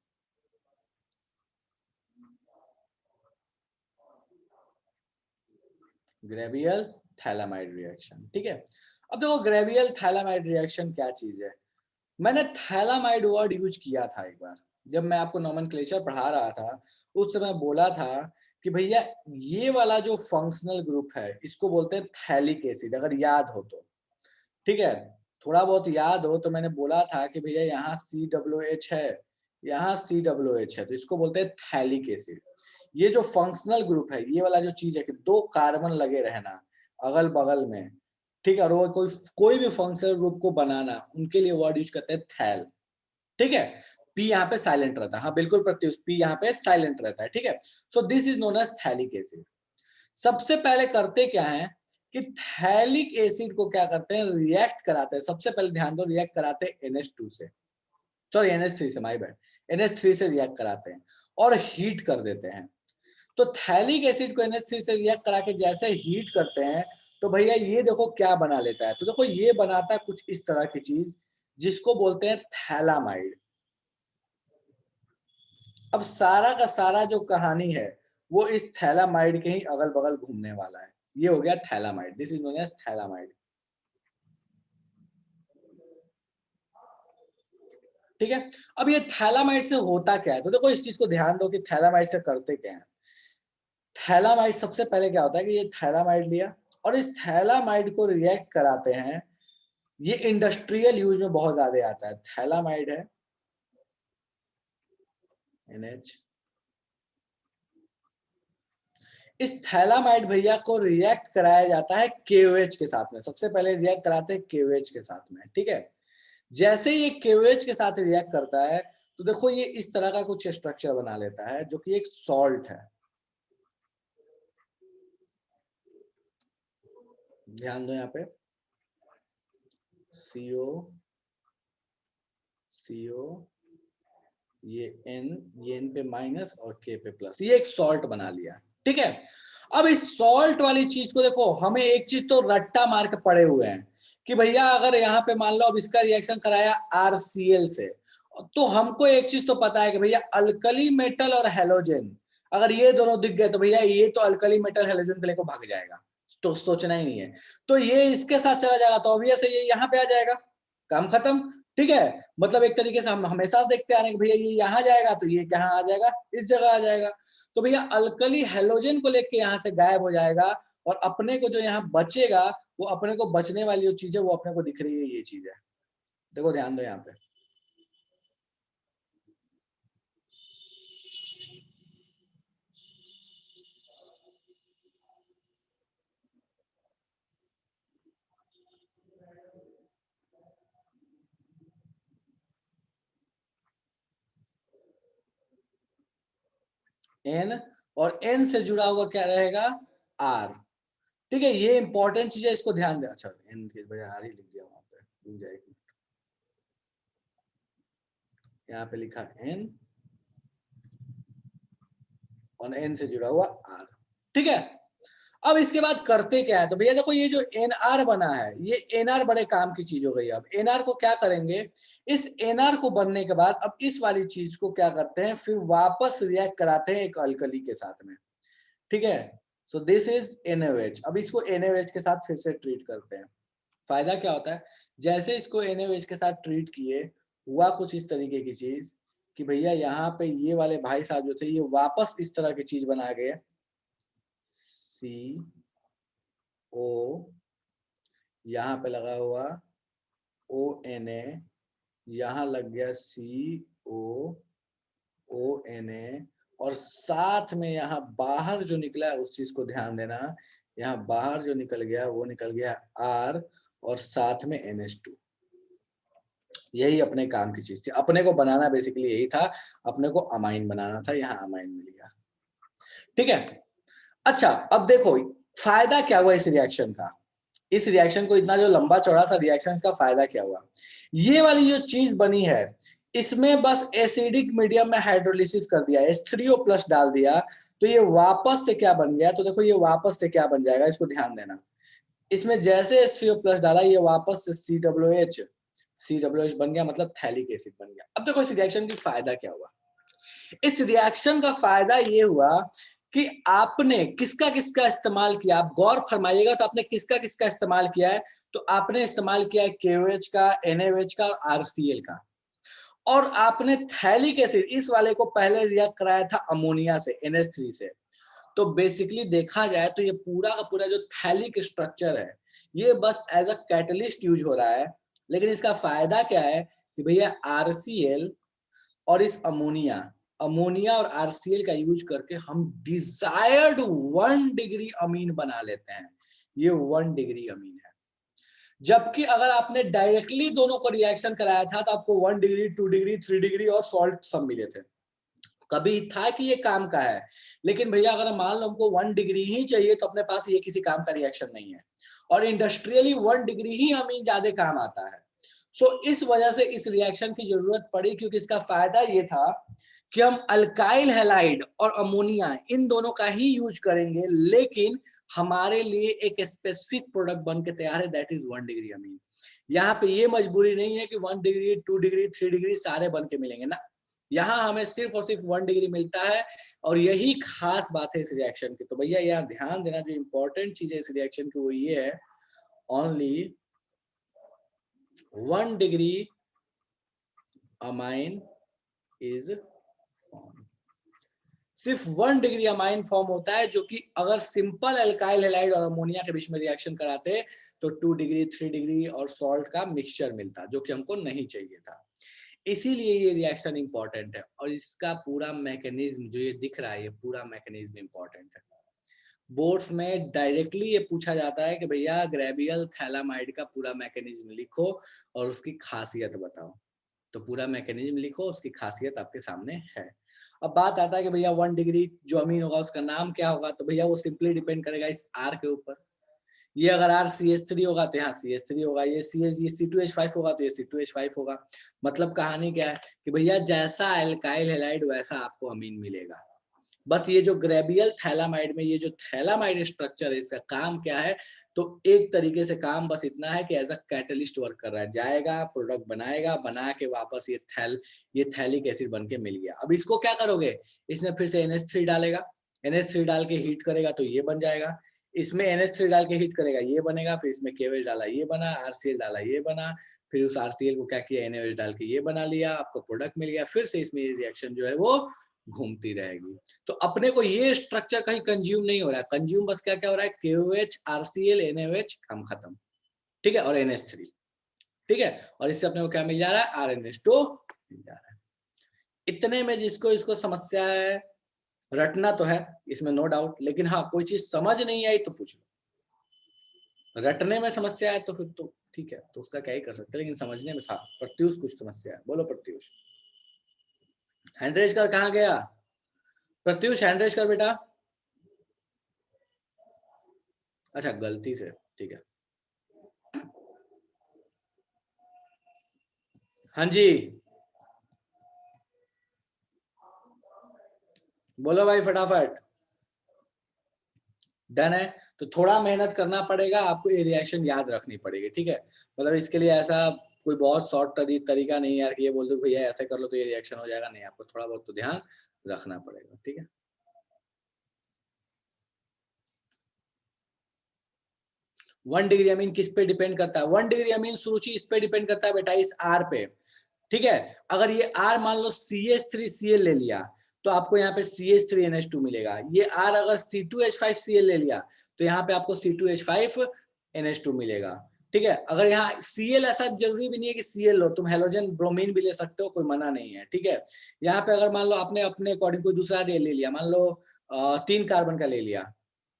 Gabriel phthalimide reaction, ठीक है। अब देखो ग्रेबियल थैलामाइड रिएक्शन क्या चीज है, मैंने थैलामाइड वर्ड यूज किया था एक बार जब मैं आपको नोमेनक्लेचर पढ़ा रहा था, उस समय बोला था कि भैया ये वाला जो फंक्शनल ग्रुप है इसको बोलते हैं थैलिक एसिड, अगर याद हो तो, ठीक है। थोड़ा बहुत याद हो तो मैंने बोला था कि भैया यहाँ COOH है, यहाँ COOH है, तो इसको बोलते हैं थैलिक एसिड। ये जो फंक्शनल ग्रुप है, ये वाला जो चीज है कि 2 कार्बन लगे रहना अगल बगल में, ठीक है, और वो कोई भी फंक्शनल ग्रुप को बनाना, उनके लिए वर्ड यूज करते हैं थैल, ठीक है। पी यहाँ पे साइलेंट रहता है, हाँ बिल्कुल प्रत्युष, पी यहाँ पे साइलेंट रहता है, ठीक है। So this is known as phthalic acid. सबसे पहले करते क्या है कि थैलिक एसिड को क्या करते हैं, रिएक्ट कराते हैं। सबसे पहले ध्यान दो, रिएक्ट कराते हैं NH2 से, सॉरी NH3 से, माय बैड, NH3 से रिएक्ट कराते हैं और हीट कर देते हैं। तो थैलिक एसिड को NH3 से रिएक्ट करा के जैसे हीट करते हैं तो भैया ये देखो क्या बना लेता है, तो देखो ये बनाता है कुछ इस तरह की चीज जिसको बोलते हैं थैलामाइड। अब सारा का सारा जो कहानी है वो इस थैलामाइड के ही अगल बगल घूमने वाला है, ये हो गया phthalamide, this is known as phthalamide, ठीक है। अब ये थैलामाइड से होता क्या है, तो देखो इस चीज को ध्यान दो कि थैलामाइड से करते क्या है। थैलामाइड सबसे पहले क्या होता है कि ये थैलामाइड लिया और इस थैलामाइड को रिएक्ट कराते हैं, ये इंडस्ट्रियल यूज में बहुत ज्यादा आता है। थैलामाइड है NH, इस थैलामाइड भैया को रिएक्ट कराया जाता है KOH के साथ में, सबसे पहले रिएक्ट कराते हैं KOH के साथ में, ठीक है। जैसे ये KOH के साथ रिएक्ट करता है तो देखो ये इस तरह का कुछ स्ट्रक्चर बना लेता है जो कि एक सॉल्ट है, ध्यान दो यहाँ पे CO ये N पे माइनस और K पे प्लस, ये एक सॉल्ट बना लिया, ठीक है। अब इस सॉल्ट वाली चीज को देखो, हमें एक चीज तो रट्टा मार के पड़े हुए हैं कि भैया अगर यहाँ पे मान लो अब इसका रिएक्शन कराया RCl से, तो हमको एक चीज तो पता है कि भैया अल्कली मेटल और हेलोजन अगर ये दोनों दिख गए तो भैया ये तो अल्कली मेटल हेलोजन के लिए को भाग जाएगा, तो सोचना ही नहीं है। तो ये इसके साथ चला जाएगा तो ऑब्वियस है ये यहाँ पे आ जाएगा, काम खत्म, ठीक है। मतलब एक तरीके से हम हमेशा देखते आ रहे हैं कि भैया ये यहाँ जाएगा तो ये कहाँ आ जाएगा, इस जगह आ जाएगा। तो भैया अल्कली हेलोजन को लेके यहाँ से गायब हो जाएगा और अपने को जो यहाँ बचेगा वो अपने को बचने वाली जो चीज है वो अपने को दिख रही है, ये चीज है, देखो ध्यान दो यहाँ पे। N और N से जुड़ा हुआ क्या रहेगा R। ठीक है, ये इंपॉर्टेंट चीज है, इसको ध्यान देना। अच्छा N के बजाय R ही लिख दिया वहां पे, रुक जाएगी, यहाँ पे लिखा N और N से जुड़ा हुआ R। ठीक है, अब इसके बाद करते क्या है, तो भैया देखो ये जो NR बना है, ये NR बड़े काम की चीज हो गई। अब NR को क्या करेंगे, इस NR को बनने के बाद अब इस वाली चीज को क्या करते हैं, फिर वापस रिएक्ट कराते हैं एक अल्कली के साथ में। ठीक है, सो दिस इज NaOH। अब इसको NaOH के साथ फिर से ट्रीट करते हैं। फायदा क्या होता है, जैसे इसको NaOH के साथ ट्रीट किए, हुआ कुछ इस तरीके की चीज कि भैया यहाँ पे ये वाले भाई साहब जो थे, ये वापस इस तरह की चीज बना गए, CO, यहाँ पे लगा हुआ ONA, यहाँ लग गया COONA, और साथ में यहाँ बाहर जो निकला है उस चीज को ध्यान देना, यहाँ बाहर जो निकल गया वो निकल गया R, और साथ में NH2। यही अपने काम की चीज थी, अपने को बनाना बेसिकली यही था, अपने को अमाइन बनाना था, यहाँ अमाइन मिल गया। ठीक है, अच्छा अब देखो फायदा क्या हुआ इस रिएक्शन का, इस रिएक्शन को इतना जो लंबा चौड़ा सा रिएक्शन का फायदा क्या हुआ, ये वाली जो चीज बनी है इसमें बस एसिडिक मीडियम में हाइड्रोलिसिस कर दिया, H3O+ डाल दिया, तो ये वापस से क्या बन गया, तो देखो ये वापस से क्या बन जाएगा, इसको ध्यान देना। इसमें जैसे H3O+ डाला, ये वापस से COOH बन गया, मतलब थैलिक एसिड बन गया। अब देखो इस रिएक्शन की फायदा क्या हुआ, इस रिएक्शन का फायदा ये हुआ कि आपने किसका किसका इस्तेमाल किया, आप गौर फरमाइएगा तो आपने किसका किसका इस्तेमाल किया है, तो आपने इस्तेमाल किया है KOH का, NaOH का और RCl का, और आपने थैलिक एसिड इस वाले को पहले रिएक्ट कराया था अमोनिया से, NH3 से। तो बेसिकली देखा जाए तो ये पूरा का पूरा जो थैलिक स्ट्रक्चर है, ये बस एज अ कैटलिस्ट यूज हो रहा है, लेकिन इसका फायदा क्या है कि भैया RCl और इस अमोनिया और RCl का यूज करके हम डिजायर्ड 1 डिग्री अमीन बना लेते हैं। ये 1 डिग्री अमीन है, जबकि अगर आपने डायरेक्टली दोनों को रिएक्शन कराया था तो आपको 1 डिग्री, 2 डिग्री, 3 डिग्री और सॉल्ट सब मिले थे। कभी था कि ये काम का है, लेकिन भैया अगर मान लो हमको 1 डिग्री ही चाहिए तो अपने पास ये किसी काम का रिएक्शन नहीं है, और इंडस्ट्रियली 1 डिग्री ही अमीन ज्यादा काम आता है। सो इस वजह से इस रिएक्शन की जरूरत पड़ी, क्योंकि इसका फायदा ये था कि हम अल्काइल हैलाइड और अमोनिया इन दोनों का ही यूज करेंगे, लेकिन हमारे लिए एक स्पेसिफिक प्रोडक्ट बन के तैयार है, दैट इज 1 डिग्री अमीन। यहाँ पे ये मजबूरी नहीं है कि 1 डिग्री, 2 डिग्री, 3 डिग्री सारे बन के मिलेंगे ना, यहाँ हमें सिर्फ और सिर्फ 1 डिग्री मिलता है, और यही खास बात है इस रिएक्शन की। तो भैया यहाँ ध्यान देना, जो इंपॉर्टेंट चीज है इस रिएक्शन की वो ये है, only 1 degree amine is form. सिर्फ 1 डिग्री अमाइन फॉर्म होता है, जो कि अगर सिंपल एल्काइल हैलाइड और अमोनिया के बीच में रिएक्शन कराते तो 2 डिग्री, 3 डिग्री और सॉल्ट का मिक्सचर मिलता, जो कि हमको नहीं चाहिए था। इसीलिए ये रिएक्शन इंपॉर्टेंट है, और इसका पूरा मैकेनिज्म जो ये दिख रहा है, ये पूरा मैकेनिज्म इंपॉर्टेंट है। बोर्ड्स में डायरेक्टली ये पूछा जाता है कि भैया ग्रेबियल थैलामाइड का पूरा मैकेनिज्म लिखो और उसकी खासियत बताओ, तो पूरा मैकेनिज्म लिखो, उसकी खासियत आपके सामने है। अब बात आता है कि भैया 1 डिग्री जो अमीन होगा उसका नाम क्या होगा, तो भैया वो सिंपली डिपेंड करेगा इस R के ऊपर। ये अगर RCH3 होगा तो यहाँ CH3 होगा, ये C2H5 होगा तो ये C2H5 होगा। मतलब कहानी क्या है कि भैया जैसा एल्काइल हैलाइड वैसा आपको अमीन मिलेगा। बस ये जो ग्रेबियल थैलामाइड में ये जो थैलामाइड स्ट्रक्चर है, इसका काम क्या है, तो एक तरीके से काम बस इतना है कि एज अ कैटलिस्ट वर्क कर रहा है, जाएगा प्रोडक्ट बनाएगा, बना के वापस ये थैलिक एसिड बन के मिल गया। अब इसको क्या करोगे, इसमें फिर से NH3 डालेगा, NH3 डाल के हीट करेगा तो ये बन जाएगा, इसमें NH3 डाल के हीट करेगा ये बनेगा, फिर इसमें KOH डाला ये बना, RCl डाला ये बना, फिर उस RCl को क्या किया, NaOH डाल के ये बना लिया, आपको प्रोडक्ट मिल गया, फिर से इसमें ये रिएक्शन जो है वो घूमती रहेगी। तो अपने को ये स्ट्रक्चर कहीं कंज्यूम नहीं हो रहा है, कंज्यूम बस क्या क्या हो रहा है, KOH, RCl, NaOH, काम खत्म। ठीक है, और NH3। ठीक है, और इससे अपने को क्या मिल जा रहा है, RNH2 मिल जा रहा है। इतने में जिसको इसको समस्या है, रटना तो है इसमें नो डाउट, लेकिन हाँ कोई चीज समझ नहीं आई तो पूछ लो। रटने में समस्या है तो फिर तो ठीक है, तो उसका क्या ही कर सकते हैं, लेकिन समझने में हाँ प्रत्युष कुछ समस्या है। बोलो प्रत्युष, हैंड रेज कर कहाँ गया प्रत्युष हैंड रेज कर बेटा। अच्छा गलती से, ठीक है। हाँ जी बोलो भाई फटाफट। डन है। तो थोड़ा मेहनत करना पड़ेगा आपको, ये रिएक्शन याद रखनी पड़ेगी, ठीक है। मतलब इसके लिए ऐसा कोई बहुत शॉर्ट तरीका नहीं यार कि ये बोल दो भैया ऐसे कर लो तो ये रिएक्शन हो जाएगा, नहीं, आपको थोड़ा बहुत तो ध्यान रखना पड़ेगा, ठीक है। 1 डिग्री अमीन किस पे डिपेंड करता है? 1 डिग्री अमीन सुरुचि इस पे डिपेंड करता है बेटा, इस आर पे, ठीक है। अगर ये आर मान लो CH3Cl ले लिया तो आपको यहाँ पे CH3NH2 मिलेगा। ये आर अगर C2H5Cl ले लिया तो यहाँ पे आपको C2H5NH2 मिलेगा, ठीक है। अगर यहाँ Cl ऐसा जरूरी भी नहीं है कि Cl लो, तुम हेलोजन ब्रोमीन भी ले सकते हो, कोई मना नहीं है, ठीक है। यहाँ पे अगर मान लो आपने अपने अकॉर्डिंग कोई दूसरा ले लिया, मान लो 3 कार्बन का ले लिया,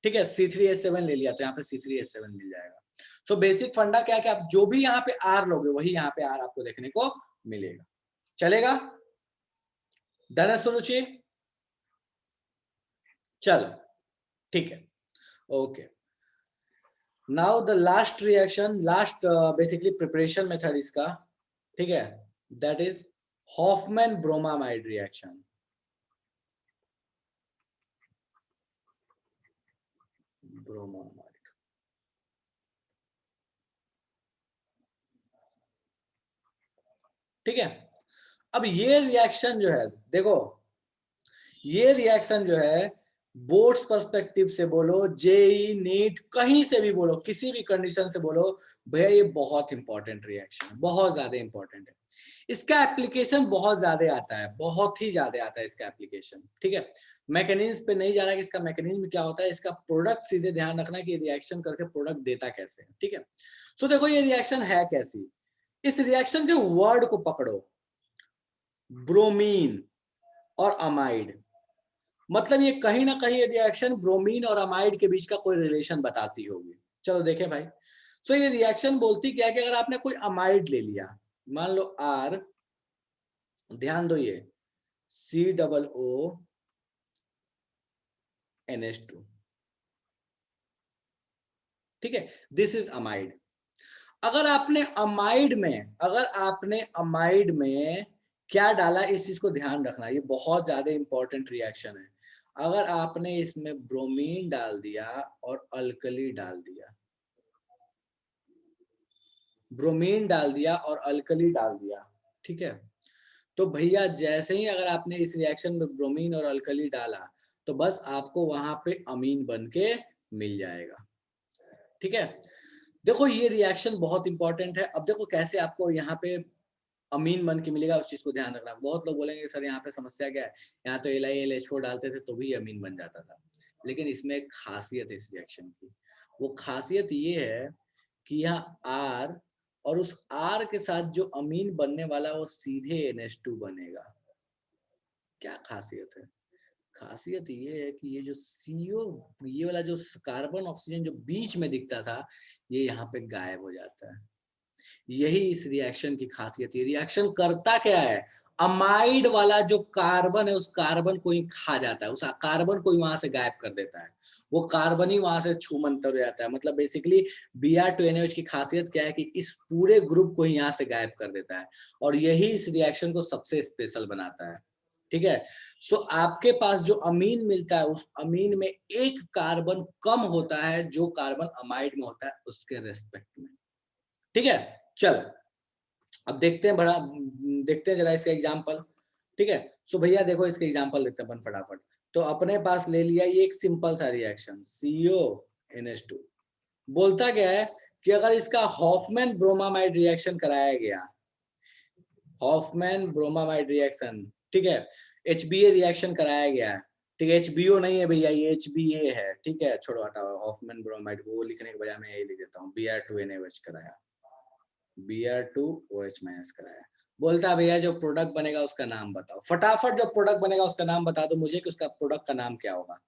ठीक है, C3H7 ले लिया तो यहाँ पे C3H7 मिल जाएगा। सो बेसिक फंडा क्या है कि आप जो भी यहाँ पे आर लोगे वही यहाँ पे आर आपको देखने को मिलेगा, चलेगा। डन है सुरुचि? चल ठीक है, okay. Now the last reaction, last basically preparation method इसका, ठीक है, that is Hofmann bromamide reaction. Bromamide, ठीक है। अब ये रिएक्शन जो है, देखो ये रिएक्शन जो है बोर्ड्स पर्सपेक्टिव से बोलो, जेई नीट कहीं से भी बोलो, किसी भी कंडीशन से बोलो, भैया ये बहुत इंपॉर्टेंट रिएक्शन है, बहुत ज्यादा इंपॉर्टेंट है। इसका एप्लीकेशन बहुत ज्यादा आता है, बहुत ही ज्यादा आता है इसका एप्लीकेशन, ठीक है। मैकेनिज्म पे नहीं जा रहा कि इसका मैकेनिज्म क्या होता है, इसका प्रोडक्ट सीधे ध्यान रखना कि रिएक्शन करके प्रोडक्ट देता कैसे है, ठीक है। सो देखो ये रिएक्शन है कैसी, इस रिएक्शन के वर्ड को पकड़ो, ब्रोमीन और अमाइड, मतलब ये कहीं ना कहीं रिएक्शन ब्रोमीन और अमाइड के बीच का कोई रिलेशन बताती होगी। चलो देखें भाई। सो ये रिएक्शन बोलती क्या है कि अगर आपने कोई अमाइड ले लिया, मान लो आर, ध्यान दो ये COONH2, ठीक है, दिस इज अमाइड। अगर आपने अमाइड में क्या डाला, इस चीज को ध्यान रखना, ये बहुत ज्यादा इंपॉर्टेंट रिएक्शन है। अगर आपने इसमें ब्रोमीन डाल दिया और अल्कली डाल दिया, ब्रोमीन डाल दिया और अल्कली डाल दिया, ठीक है, तो भैया जैसे ही अगर आपने इस रिएक्शन में ब्रोमीन और अल्कली डाला तो बस आपको वहां पे अमीन बन के मिल जाएगा, ठीक है। देखो ये रिएक्शन बहुत इंपॉर्टेंट है। अब देखो कैसे आपको यहाँ पे अमीन बन के मिलेगा, उस चीज को ध्यान रखना। बहुत लोग बोलेंगे सर यहाँ पे समस्या क्या है, यहाँ तो LiLH4 डालते थे तो भी अमीन बन जाता था, लेकिन इसमें एक खासियत है इस रिएक्शन की। वो खासियत ये है कि यहाँ आर और उस आर के साथ जो अमीन बनने वाला वो सीधे NH2 बनेगा। क्या खासियत है? खासियत ये है कि ये जो CO, ये वाला जो कार्बन ऑक्सीजन जो बीच में दिखता था, ये यहाँ पे गायब हो जाता है। यही इस रिएक्शन की खासियत है। रिएक्शन करता क्या है, अमाइड वाला जो कार्बन है उस कार्बन को ही खा जाता है, उस कार्बन को ही वहां से गायब कर देता है, वो कार्बन ही वहां से छूमंतर हो जाता है। मतलब बेसिकली Br2NaOH की खासियत क्या है कि इस पूरे ग्रुप को ही यहाँ से गायब कर देता है, और यही इस रिएक्शन को सबसे स्पेशल बनाता है, ठीक है। सो आपके पास जो अमीन मिलता है उस अमीन में एक कार्बन कम होता है जो कार्बन अमाइड में होता है उसके रेस्पेक्ट में, ठीक है। चल अब देखते हैं बड़ा, देखते हैं जरा इसका एग्जाम्पल, ठीक है। सो भैया देखो इसके एग्जाम्पल देखते हैं अपन फटाफट। तो अपने पास ले लिया ये एक सिंपल सा रिएक्शन CONH2, बोलता क्या है कि अगर इसका हॉफमैन ब्रोमामाइड रिएक्शन कराया गया, हॉफमैन ब्रोमामाइड रिएक्शन, ठीक है, HBA रिएक्शन कराया गया है, ठीक है, HBO नहीं है भैया, ये HBA है, ठीक है, छोड़ो हटाओ हॉफमैन ब्रोमामाइड, वो लिखने के बजाय मैं यही लिख देता हूँ, Br2NaOH कराया, Br2OH- कराया। बोलता है भैया जो प्रोडक्ट बनेगा उसका नाम बताओ, फटाफट जो प्रोडक्ट बनेगा उसका नाम बता दो मुझे कि उसका प्रोडक्ट का नाम क्या होगा।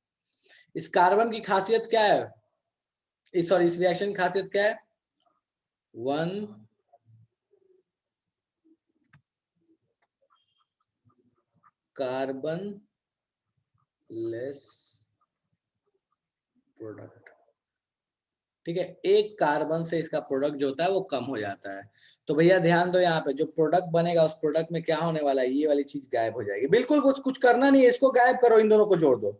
इस कार्बन की खासियत क्या है, सॉरी इस रिएक्शन की खासियत क्या है, 1 कार्बन लेस प्रोडक्ट, ठीक है, एक कार्बन से इसका प्रोडक्ट जो होता है वो कम हो जाता है। तो भैया ध्यान दो, यहाँ पे जो प्रोडक्ट बनेगा उस प्रोडक्ट में क्या होने वाला है, ये वाली चीज गायब हो जाएगी। बिल्कुल कुछ करना नहीं है, इसको गायब करो, इन दोनों को जोड़ दो,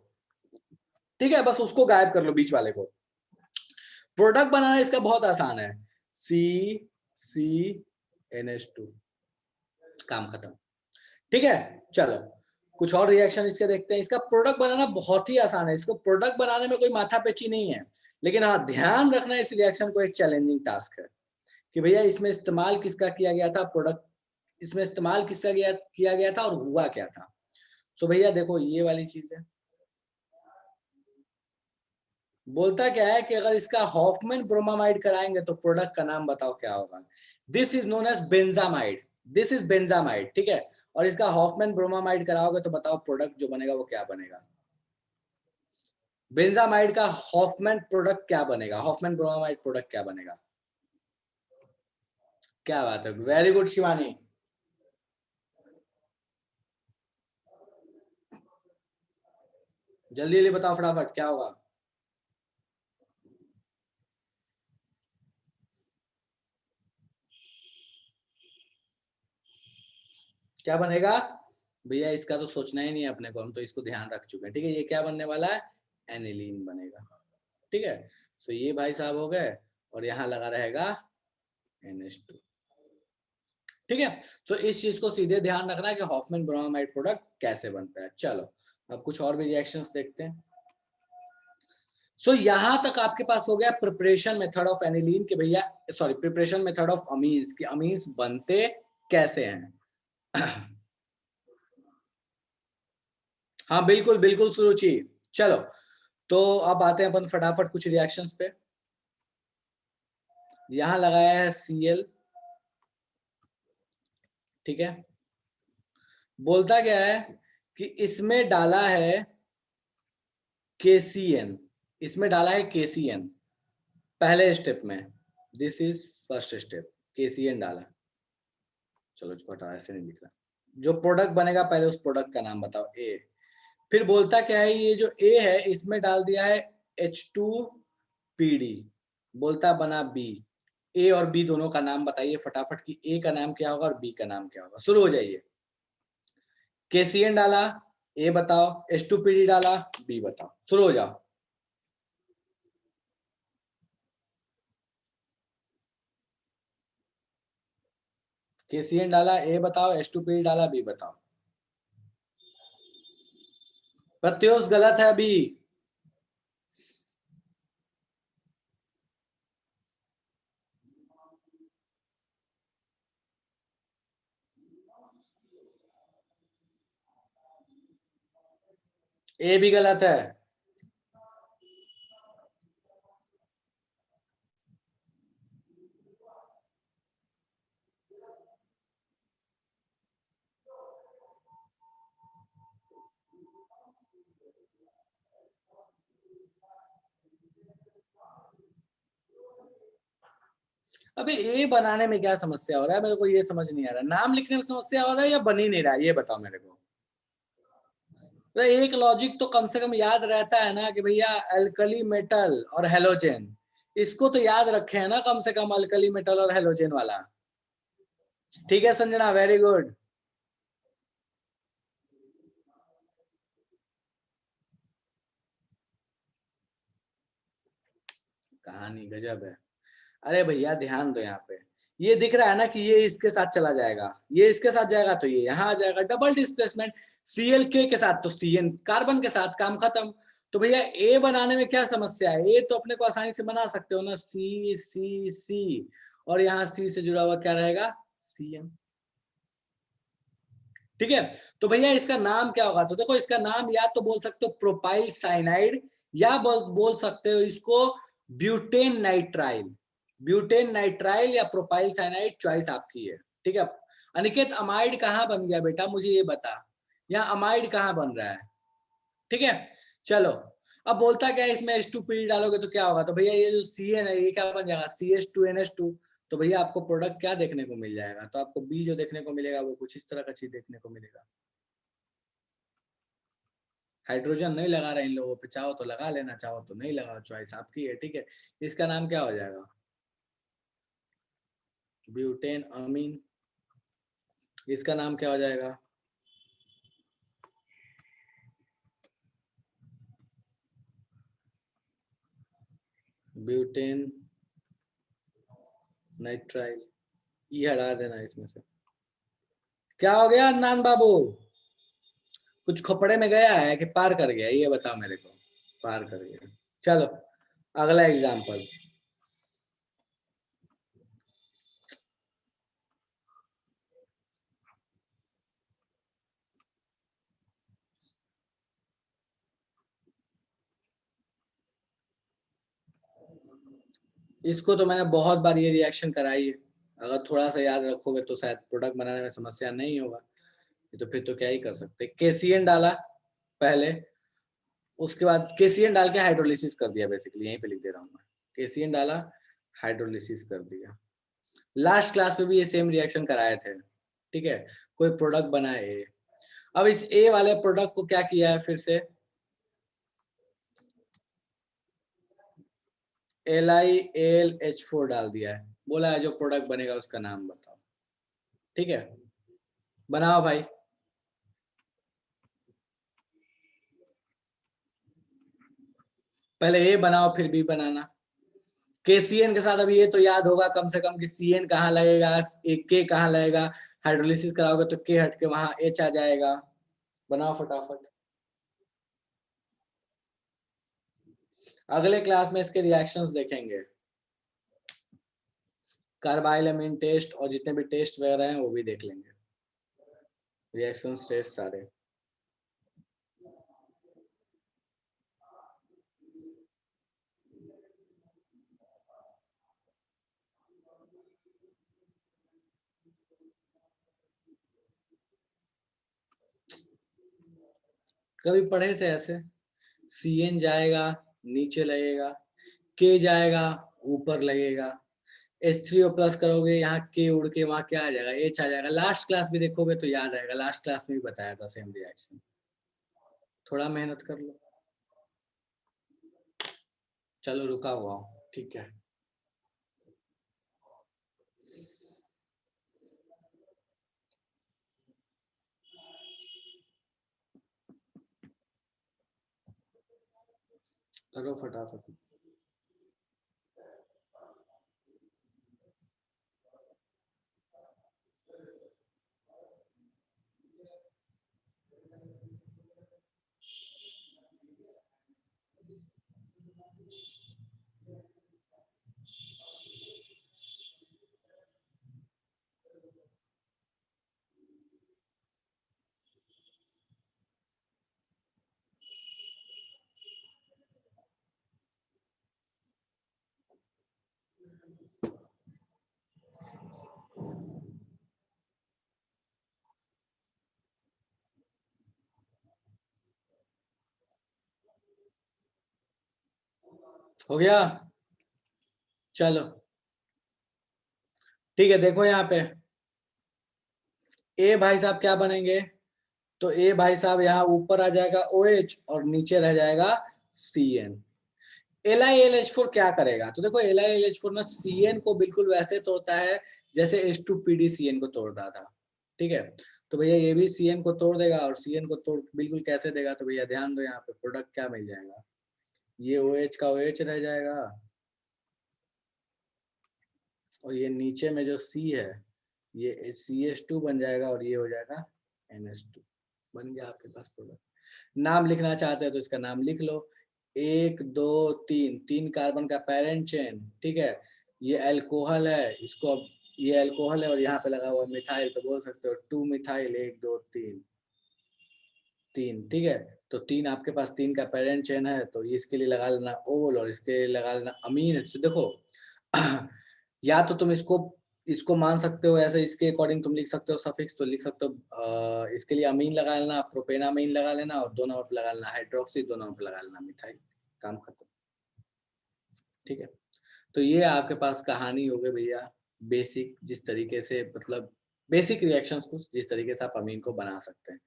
ठीक है, बस उसको गायब कर लो, बीच वाले को। प्रोडक्ट बनाना इसका बहुत आसान है, CCNH2, काम खत्म, ठीक है। चलो कुछ और रिएक्शन इसके देखते हैं। इसका प्रोडक्ट बनाना बहुत ही आसान है, इसको प्रोडक्ट बनाने में कोई माथापेची नहीं है, लेकिन हाँ ध्यान रखना इस रिएक्शन को एक चैलेंजिंग टास्क है कि भैया इसमें इस्तेमाल किसका किया गया था, प्रोडक्ट इसमें इस्तेमाल किसका किया गया था और हुआ क्या था। सो भैया देखो ये वाली चीज है, बोलता क्या है कि अगर इसका हॉफमैन ब्रोमामाइड कराएंगे तो प्रोडक्ट का नाम बताओ क्या होगा। This is known as benzamide, this is benzamide, ठीक है, और इसका हॉफमैन ब्रोमामाइड कराओगे तो बताओ प्रोडक्ट जो बनेगा वो क्या बनेगा। बेंजामाइड का हॉफमैन प्रोडक्ट क्या बनेगा, हॉफमैन ब्रोमामाइड प्रोडक्ट क्या बनेगा। क्या बात है, वेरी गुड शिवानी। जल्दी जल्दी बताओ फटाफट क्या होगा। क्या बनेगा भैया, इसका तो सोचना ही नहीं है अपने को, हम तो इसको ध्यान रख चुके हैं, ठीक है। ये क्या बनने वाला है, एनिलीन बनेगा, ठीक है। सो ये भाई साहब हो गए, और यहाँ लगा रहेगा NH2, ठीक है। सो इस चीज को सीधे ध्यान रखना है कि हॉफमैन ब्रोमामाइड प्रोडक्ट कैसे बनता है। चलो अब कुछ और भी रिएक्शंस देखते हैं। सो यहां तक आपके पास हो गया प्रिपरेशन मेथड ऑफ एनिलीन के भैया, sorry preparation method of amines कि अमीन्स बनते कैसे हैं। हाँ बिल्कुल बिल्कुल सुरुचि। चलो तो अब आते हैं अपन फटाफट कुछ रिएक्शंस पे। यहां लगाया है Cl, ठीक है, बोलता क्या है कि इसमें डाला है KCN, इसमें डाला है KCN पहले स्टेप में, this is first step, KCN डाला। चलो इसको हटा, ऐसे नहीं लिख रहा। जो प्रोडक्ट बनेगा पहले उस प्रोडक्ट का नाम बताओ, ए। फिर बोलता क्या है, ये जो ए है इसमें डाल दिया है H2PD, बोलता बना बी। ए और बी दोनों का नाम बताइए फटाफट कि ए का नाम क्या होगा और बी का नाम क्या होगा। शुरू हो जाइए। KCN डाला, ए बताओ, H2PD डाला, बी बताओ, शुरू हो जाओ। KCN डाला, ए बताओ, H2PD डाला, बी बताओ। प्रत्युष गलत है, बी। ए भी गलत है। अबे ए बनाने में क्या समस्या हो रहा है, मेरे को ये समझ नहीं आ रहा। नाम लिखने में समस्या हो रहा है या बन ही नहीं रहा है, ये बताओ मेरे को। तो एक लॉजिक तो कम से कम याद रहता है ना कि भैया अल्कली मेटल और हेलोजेन, इसको तो याद रखे है ना कम से कम, अल्कली मेटल और हेलोजेन वाला। ठीक है संजना, वेरी गुड। कहानी गजब है। अरे भैया ध्यान दो, यहाँ पे ये दिख रहा है ना कि ये इसके साथ चला जाएगा, ये इसके साथ जाएगा तो ये यहाँ आ जाएगा, डबल डिस्प्लेसमेंट। Cl के साथ तो Cn कार्बन के साथ, काम खत्म। तो भैया ए बनाने में क्या समस्या है, ए तो अपने को आसानी से बना सकते हो ना, C और यहाँ C से जुड़ा हुआ क्या रहेगा, Cn, ठीक है। तो भैया इसका नाम क्या होगा, तो देखो इसका नाम या तो बोल सकते हो प्रोपाइल साइनाइड, या बोल सकते हो इसको ब्यूटेन नाइट्राइल, ब्यूटेन नाइट्राइल या प्रोपाइल साइनाइड, चॉइस आपकी है, ठीक है। अनिकेत अमाइड कहाँ बन गया बेटा, मुझे ये बता, यहाँ अमाइड कहाँ बन रहा है, ठीक है। चलो अब बोलता क्या है, इसमें H2PD डालोगे तो क्या होगा, तो भैया ये जो Cn है ये क्या बन जाएगा, CH2NH2। तो भैया आपको प्रोडक्ट क्या देखने को मिल जाएगा, तो आपको बी जो देखने को मिलेगा वो कुछ इस तरह का चीज देखने को मिलेगा, हाइड्रोजन नहीं लगा रहे इन लोगों पे, चाहो तो लगा लेना, चाहो तो नहीं लगाओ, चॉइस आपकी है, ठीक है। इसका नाम क्या हो जाएगा? ब्यूटेन अमीन। इसका नाम क्या हो जाएगा? Butane nitrile. ये हटा देना इसमें से। क्या हो गया अदनान बाबू? कुछ खोपड़े में गया है कि पार कर गया, ये बताओ मेरे को। पार कर गया। चलो अगला एग्जाम्पल। इसको तो मैंने बहुत बार ये रिएक्शन कराई है, अगर थोड़ा सा याद रखोगे तो शायद प्रोडक्ट बनाने में समस्या नहीं होगा। तो फिर तो क्या ही कर सकते। केसीएन डाला पहले, उसके बाद केसीएन डाल के हाइड्रोलिसिस कर दिया, बेसिकली यहीं पे लिख दे रहा हूँ मैं। केसीएन डाला, हाइड्रोलिसिस कर दिया। लास्ट क्लास में भी ये सेम रिएक्शन कराए थे, ठीक है। कोई प्रोडक्ट बनाए, अब इस ए वाले प्रोडक्ट को क्या किया है, फिर से LiAlH4 डाल दिया है, बोला है जो प्रोडक्ट बनेगा उसका नाम बताओ, ठीक है। बनाओ भाई। पहले ए बनाओ फिर बी बनाना। केसीएन के साथ अभी ये तो याद होगा कम से कम कि सीएन कहाँ लगेगा, एक के कहाँ लगेगा। हाइड्रोलिसिस कराओगे तो के हट के वहां एच आ जाएगा। बनाओ फटाफट। अगले क्लास में इसके रिएक्शंस देखेंगे, कार्बाइलमिन टेस्ट और जितने भी टेस्ट वगैरह हैं वो भी देख लेंगे, रिएक्शंस टेस्ट सारे। कभी पढ़े थे ऐसे? सीएन जाएगा नीचे लगेगा, के जाएगा ऊपर लगेगा, H3O प्लस करोगे यहाँ के उड़ के वहां क्या आ जाएगा, एच आ जाएगा। लास्ट क्लास भी देखोगे तो याद आएगा, लास्ट क्लास में भी बताया था सेम रिएक्शन। थोड़ा मेहनत कर लो। चलो रुका हुआ हूँ, ठीक है। करो फटाफट। हो गया? चलो ठीक है, देखो यहाँ पे ए भाई साहब क्या बनेंगे, तो ए भाई साहब यहाँ ऊपर आ जाएगा OH और नीचे रह जाएगा CN। LiLH4 क्या करेगा, तो देखो LiLH4 ना CN को बिल्कुल वैसे तोड़ता है जैसे H2PdCN को तोड़ता था, ठीक है। तो भैया ये भी CN को तोड़ देगा, और CN को तोड़ बिल्कुल कैसे देगा, तो भैया ध्यान दो यहाँ पे प्रोडक्ट क्या मिल जाएगा, ये OH का OH रह जाएगा, और ये नीचे में जो C है ये CH2 बन जाएगा, और ये हो जाएगा NH2। बन गया आपके पास प्रोडक्ट। नाम लिखना चाहते हैं तो इसका नाम लिख लो, 1 2 3, 3 कार्बन का पेरेंट चेन, ठीक है। ये अल्कोहल है, इसको अब ये अल्कोहल है और यहाँ पे लगा हुआ मिथाइल, तो बोल सकते हो 2 मिथाइल, 1 2 3, 3, ठीक है। तो 3 आपके पास 3 का पेरेंट चेन है, तो इसके लिए लगा लेना ओल और इसके लिए लगा लेना अमीन। तो देखो या तो तुम इसको इसको मान सकते हो ऐसे, इसके अकॉर्डिंग तुम लिख सकते हो सफिक्स, तो लिख सकते हो इसके लिए अमीन लगा लेना, प्रोपेनामीन लगा लेना, और 2 नंबर पे लगा लेना हाइड्रोक्सी, 2 नंबर पे लगा लेना मिथाइल, काम खत्म, ठीक है। तो ये आपके पास कहानी हो गई भैया, बेसिक जिस तरीके से मतलब बेसिक रिएक्शंस कुछ जिस तरीके से आप अमीन को बना सकते हैं।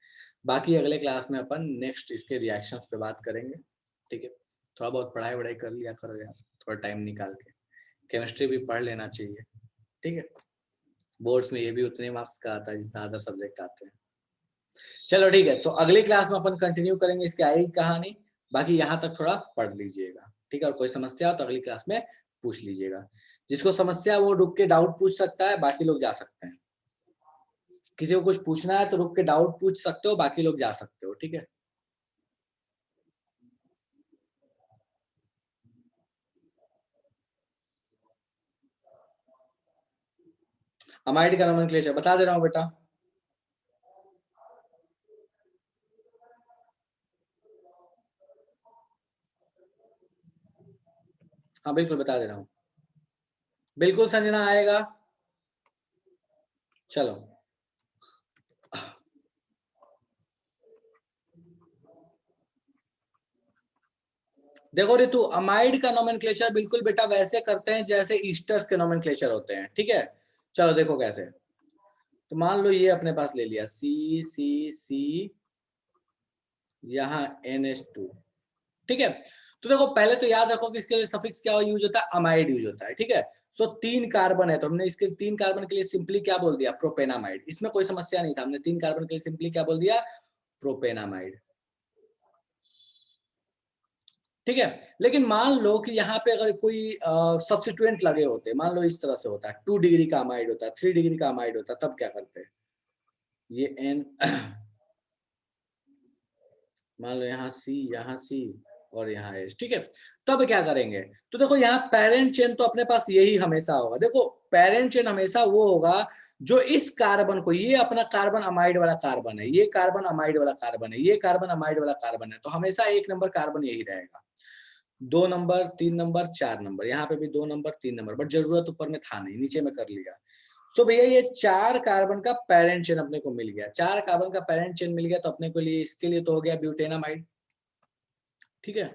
बाकी अगले क्लास में अपन नेक्स्ट इसके रिएक्शंस पे बात करेंगे, ठीक है। थोड़ा बहुत पढ़ाई वढ़ाई कर लिया करो यार, थोड़ा टाइम निकाल के। केमिस्ट्री भी पढ़ लेना चाहिए, ठीक है। बोर्ड्स में ये भी उतने मार्क्स का आता है जितना अदर सब्जेक्ट आते हैं। चलो ठीक है, तो अगली क्लास में अपन कंटिन्यू करेंगे इसकी आगे कहानी। बाकी यहाँ तक थोड़ा पढ़ लीजिएगा, ठीक है। और कोई समस्या हो तो अगली क्लास में पूछ लीजिएगा। जिसको समस्या वो रुक के डाउट पूछ सकता है, बाकी लोग जा सकते हैं। किसी को कुछ पूछना है तो रुक के डाउट पूछ सकते हो, बाकी लोग जा सकते हो, ठीक है। अमाइड का नोमेनक्लेचर बता दे रहा हूँ बेटा। हाँ बिल्कुल बता दे रहा हूँ, बिल्कुल संजना आएगा। चलो देखो रितु, अमाइड का नोमेनक्लेचर बिल्कुल बेटा वैसे करते हैं जैसे ईस्टर्स के नोमेनक्लेचर होते हैं, ठीक है। चलो देखो कैसे। तो मान लो ये अपने पास ले लिया C यहाँ NH2, ठीक है। तो देखो पहले तो याद रखो कि इसके लिए सफिक्स क्या यूज होता है, अमाइड यूज होता है, ठीक है। सो 3 कार्बन है तो हमने इसके 3 कार्बन के लिए सिंपली क्या बोल दिया, प्रोपेनामाइड। इसमें कोई समस्या नहीं था, हमने 3 कार्बन के लिए सिंपली क्या बोल दिया, प्रोपेनामाइड, ठीक है। लेकिन मान लो कि यहाँ पे अगर कोई सब्स्टिट्यूएंट लगे होते, मान लो इस तरह से होता है, 2 डिग्री का अमाइड होता है, 3 डिग्री का अमाइड होता है, तब क्या करते हैं, ये N मान लो यहाँ C और यहाँ H, ठीक है। तब क्या करेंगे, तो देखो यहाँ पेरेंट चेन तो अपने पास यही हमेशा होगा। देखो पेरेंट चेन हमेशा वो होगा जो इस कार्बन को, ये अपना कार्बन अमाइड वाला कार्बन है, ये कार्बन अमाइड वाला कार्बन है, ये कार्बन अमाइड वाला कार्बन है, तो हमेशा 1 नंबर कार्बन यही रहेगा। 2 नंबर 3 नंबर 4 नंबर, यहाँ पे भी 2 नंबर 3 नंबर, बट जरूरत ऊपर में था नहीं, नीचे में कर लिया। तो भैया ये 4 कार्बन का पेरेंट चेन अपने को मिल गया, 4 कार्बन का पेरेंट चेन मिल गया, तो अपने को लिए इसके लिए तो हो गया ब्यूटेनामाइड, ठीक है।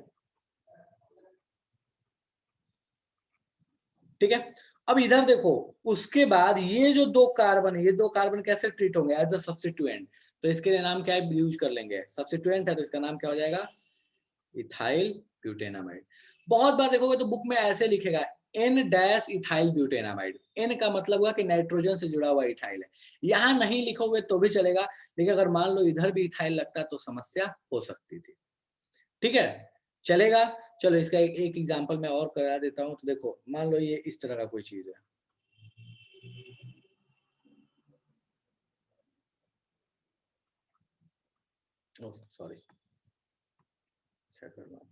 ठीक है, अब इधर देखो, उसके बाद ये जो 2 कार्बन है, ये 2 कार्बन कैसे ट्रीट होंगे, एज अ सब्स्टिट्यूएंट। तो इसके लिए नाम क्या है, यूज कर लेंगे, सब्स्टिट्यूएंट है तो इसका नाम क्या हो जाएगा, इथाइल ब्यूटेनामाइड। बहुत बार देखोगे तो बुक में ऐसे लिखेगा N dash ethyl butanamide, N का मतलब हुआ कि नाइट्रोजन से जुड़ा हुआ इथाइल है। यहाँ नहीं लिखोगे तो भी चलेगा, लेकिन अगर मान लो इधर भी इथाइल लगता तो समस्या हो सकती थी, ठीक है, चलेगा। चलो इसका एक एग्जांपल मैं और करा देता हूँ। तो देखो मान लो ये इस तरह का कोई चीज है, सॉरी क्या कर रहा हूँ,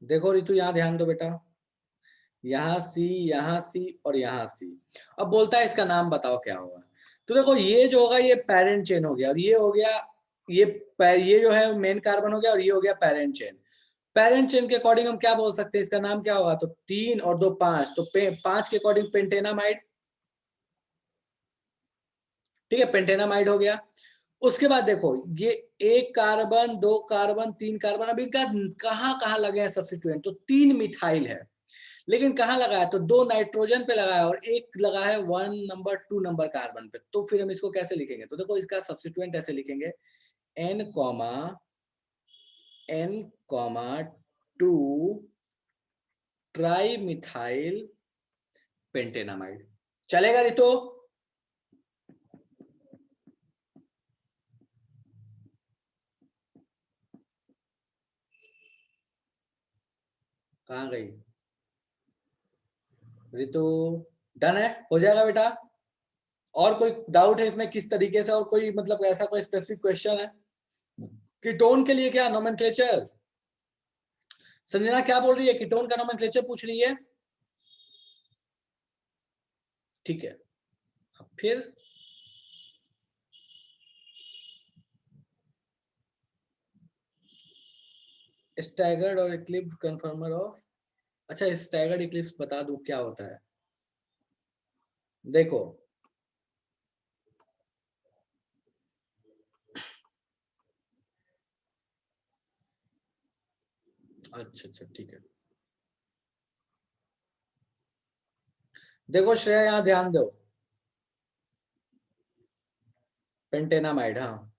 देखो रितु यहाँ ध्यान दो बेटा, यहाँ C और यहाँ C। अब बोलता है इसका नाम बताओ क्या होगा। तो देखो ये जो होगा ये पेरेंट चेन हो गया, और ये हो गया ये जो है मेन कार्बन हो गया, और ये हो गया पेरेंट चेन। पेरेंट चेन के अकॉर्डिंग हम क्या बोल सकते हैं, इसका नाम क्या होगा, तो 3 और 2 5, तो 5 के अकॉर्डिंग पेंटेनामाइड, ठीक है, पेंटेनामाइड हो गया। उसके बाद देखो ये 1 कार्बन 2 कार्बन 3 कार्बन, अब इनका कहाँ कहाँ लगे हैं सब्स्टिट्यूएंट, तो 3 मिथाइल है, लेकिन कहाँ लगा है, तो 2 नाइट्रोजन पे लगा है और 1 लगा है 1 नंबर 2 नंबर कार्बन पे। तो फिर हम इसको कैसे लिखेंगे, तो देखो इसका सब्स्टिट्यूएंट ऐसे लिखेंगे, N कॉमा 2 ट्राई मिथाइल पेंटेनामाइड। चलेगा रितो, कहाँ गई रितु, डन है, हो जाएगा बेटा। और कोई डाउट है इसमें किस तरीके से, और कोई मतलब ऐसा कोई स्पेसिफिक क्वेश्चन है, कीटोन के लिए क्या नोमेनक्लेचर, संजना क्या बोल रही है, कीटोन का नोमेनक्लेचर पूछ रही है, ठीक है। फिर स्टैगर्ड और इक्लिप्स कन्फर्मर ऑफ, अच्छा स्टैगर्ड इक्लिप्स बता दूं क्या होता है, देखो अच्छा अच्छा ठीक है। देखो श्रेया यहाँ ध्यान दो, पेंटेनामाइड, हाँ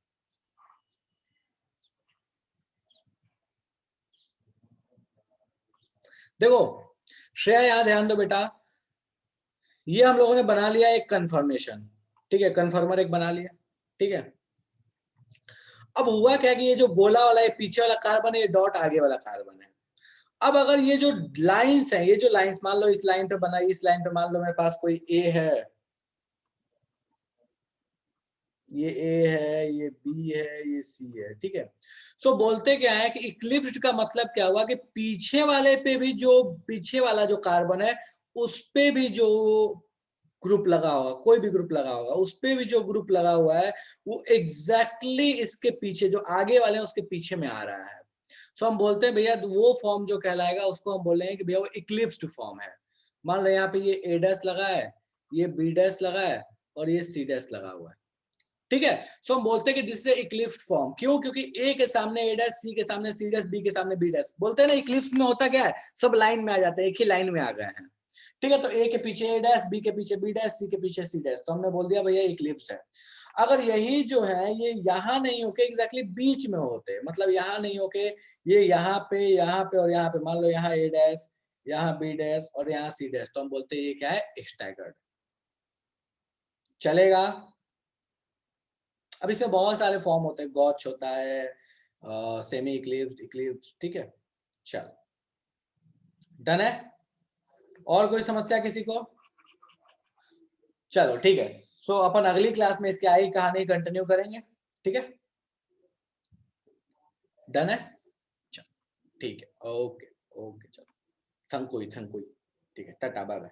देखो श्रेया यहाँ ध्यान दो बेटा, ये हम लोगों ने बना लिया एक कंफर्मेशन, ठीक है, कन्फर्मर एक बना लिया, ठीक है। अब हुआ क्या कि ये जो गोला वाला, ये पीछे वाला कार्बन है, ये डॉट आगे वाला कार्बन है। अब अगर ये जो लाइंस है, ये जो लाइंस मान लो इस लाइन पे बना, इस लाइन पे मान लो मेरे पास कोई ए है, ये ए है, ये बी है, ये सी है, ठीक है। सो बोलते क्या है कि इक्लिप्स्ड का मतलब क्या हुआ कि पीछे वाले पे भी जो, पीछे वाला जो कार्बन है उस पे भी जो ग्रुप लगा होगा, कोई भी ग्रुप लगा होगा, उस पे भी जो ग्रुप लगा हुआ है वो एग्जैक्टली इसके पीछे, जो आगे वाले हैं उसके पीछे में आ रहा है। सो हम बोलते हैं भैया वो फॉर्म जो कहलाएगा उसको हम बोल रहे हैं कि भैया वो इक्लिप्स्ड फॉर्म है। मान लो यहाँ पे ये ए डैश लगा है, ये बी डैश लगा है और ये सी डैश लगा हुआ है, ठीक है। सो हम बोलते हैं कि दिस इज इक्लिप्स्ड फॉर्म। क्यों? क्योंकि ए के सामने ए डैश, सी के सामने सी डैश, बी के सामने बी डैश। बोलते हैं ना इक्लिप्स में होता क्या है, सब लाइन में आ जाते हैं, एक ही लाइन में आ गए हैं, ठीक है। तो ए के पीछे ए डैश, बी के पीछे बी डैश, सी के पीछे सी डैश, तो हमने बोल दिया भैया इक्लिप्स है। अगर यही जो है ये यहाँ नहीं होके एग्जैक्टली बीच में होते, मतलब यहाँ नहीं होके ये यहाँ पे और यहाँ पे, मान लो यहाँ ए डैश, यहाँ बी डैश और यहाँ सी डैश, तो हम बोलते हैं ये क्या है, स्टैगर्ड। चलेगा? अब इसमें बहुत सारे फॉर्म होते हैं, गॉच होता है, सेमी इक्लिप्स, इक्लिप्स, ठीक है। चलो डन है, और कोई समस्या किसी को? चलो ठीक है। सो अपन अगली क्लास में इसकी आगे कहानी कंटिन्यू करेंगे, ठीक है। डन है, चलो ठीक है, ओके ओके, चलो थैंक यू, ठीक है, टाटा बाय बाय।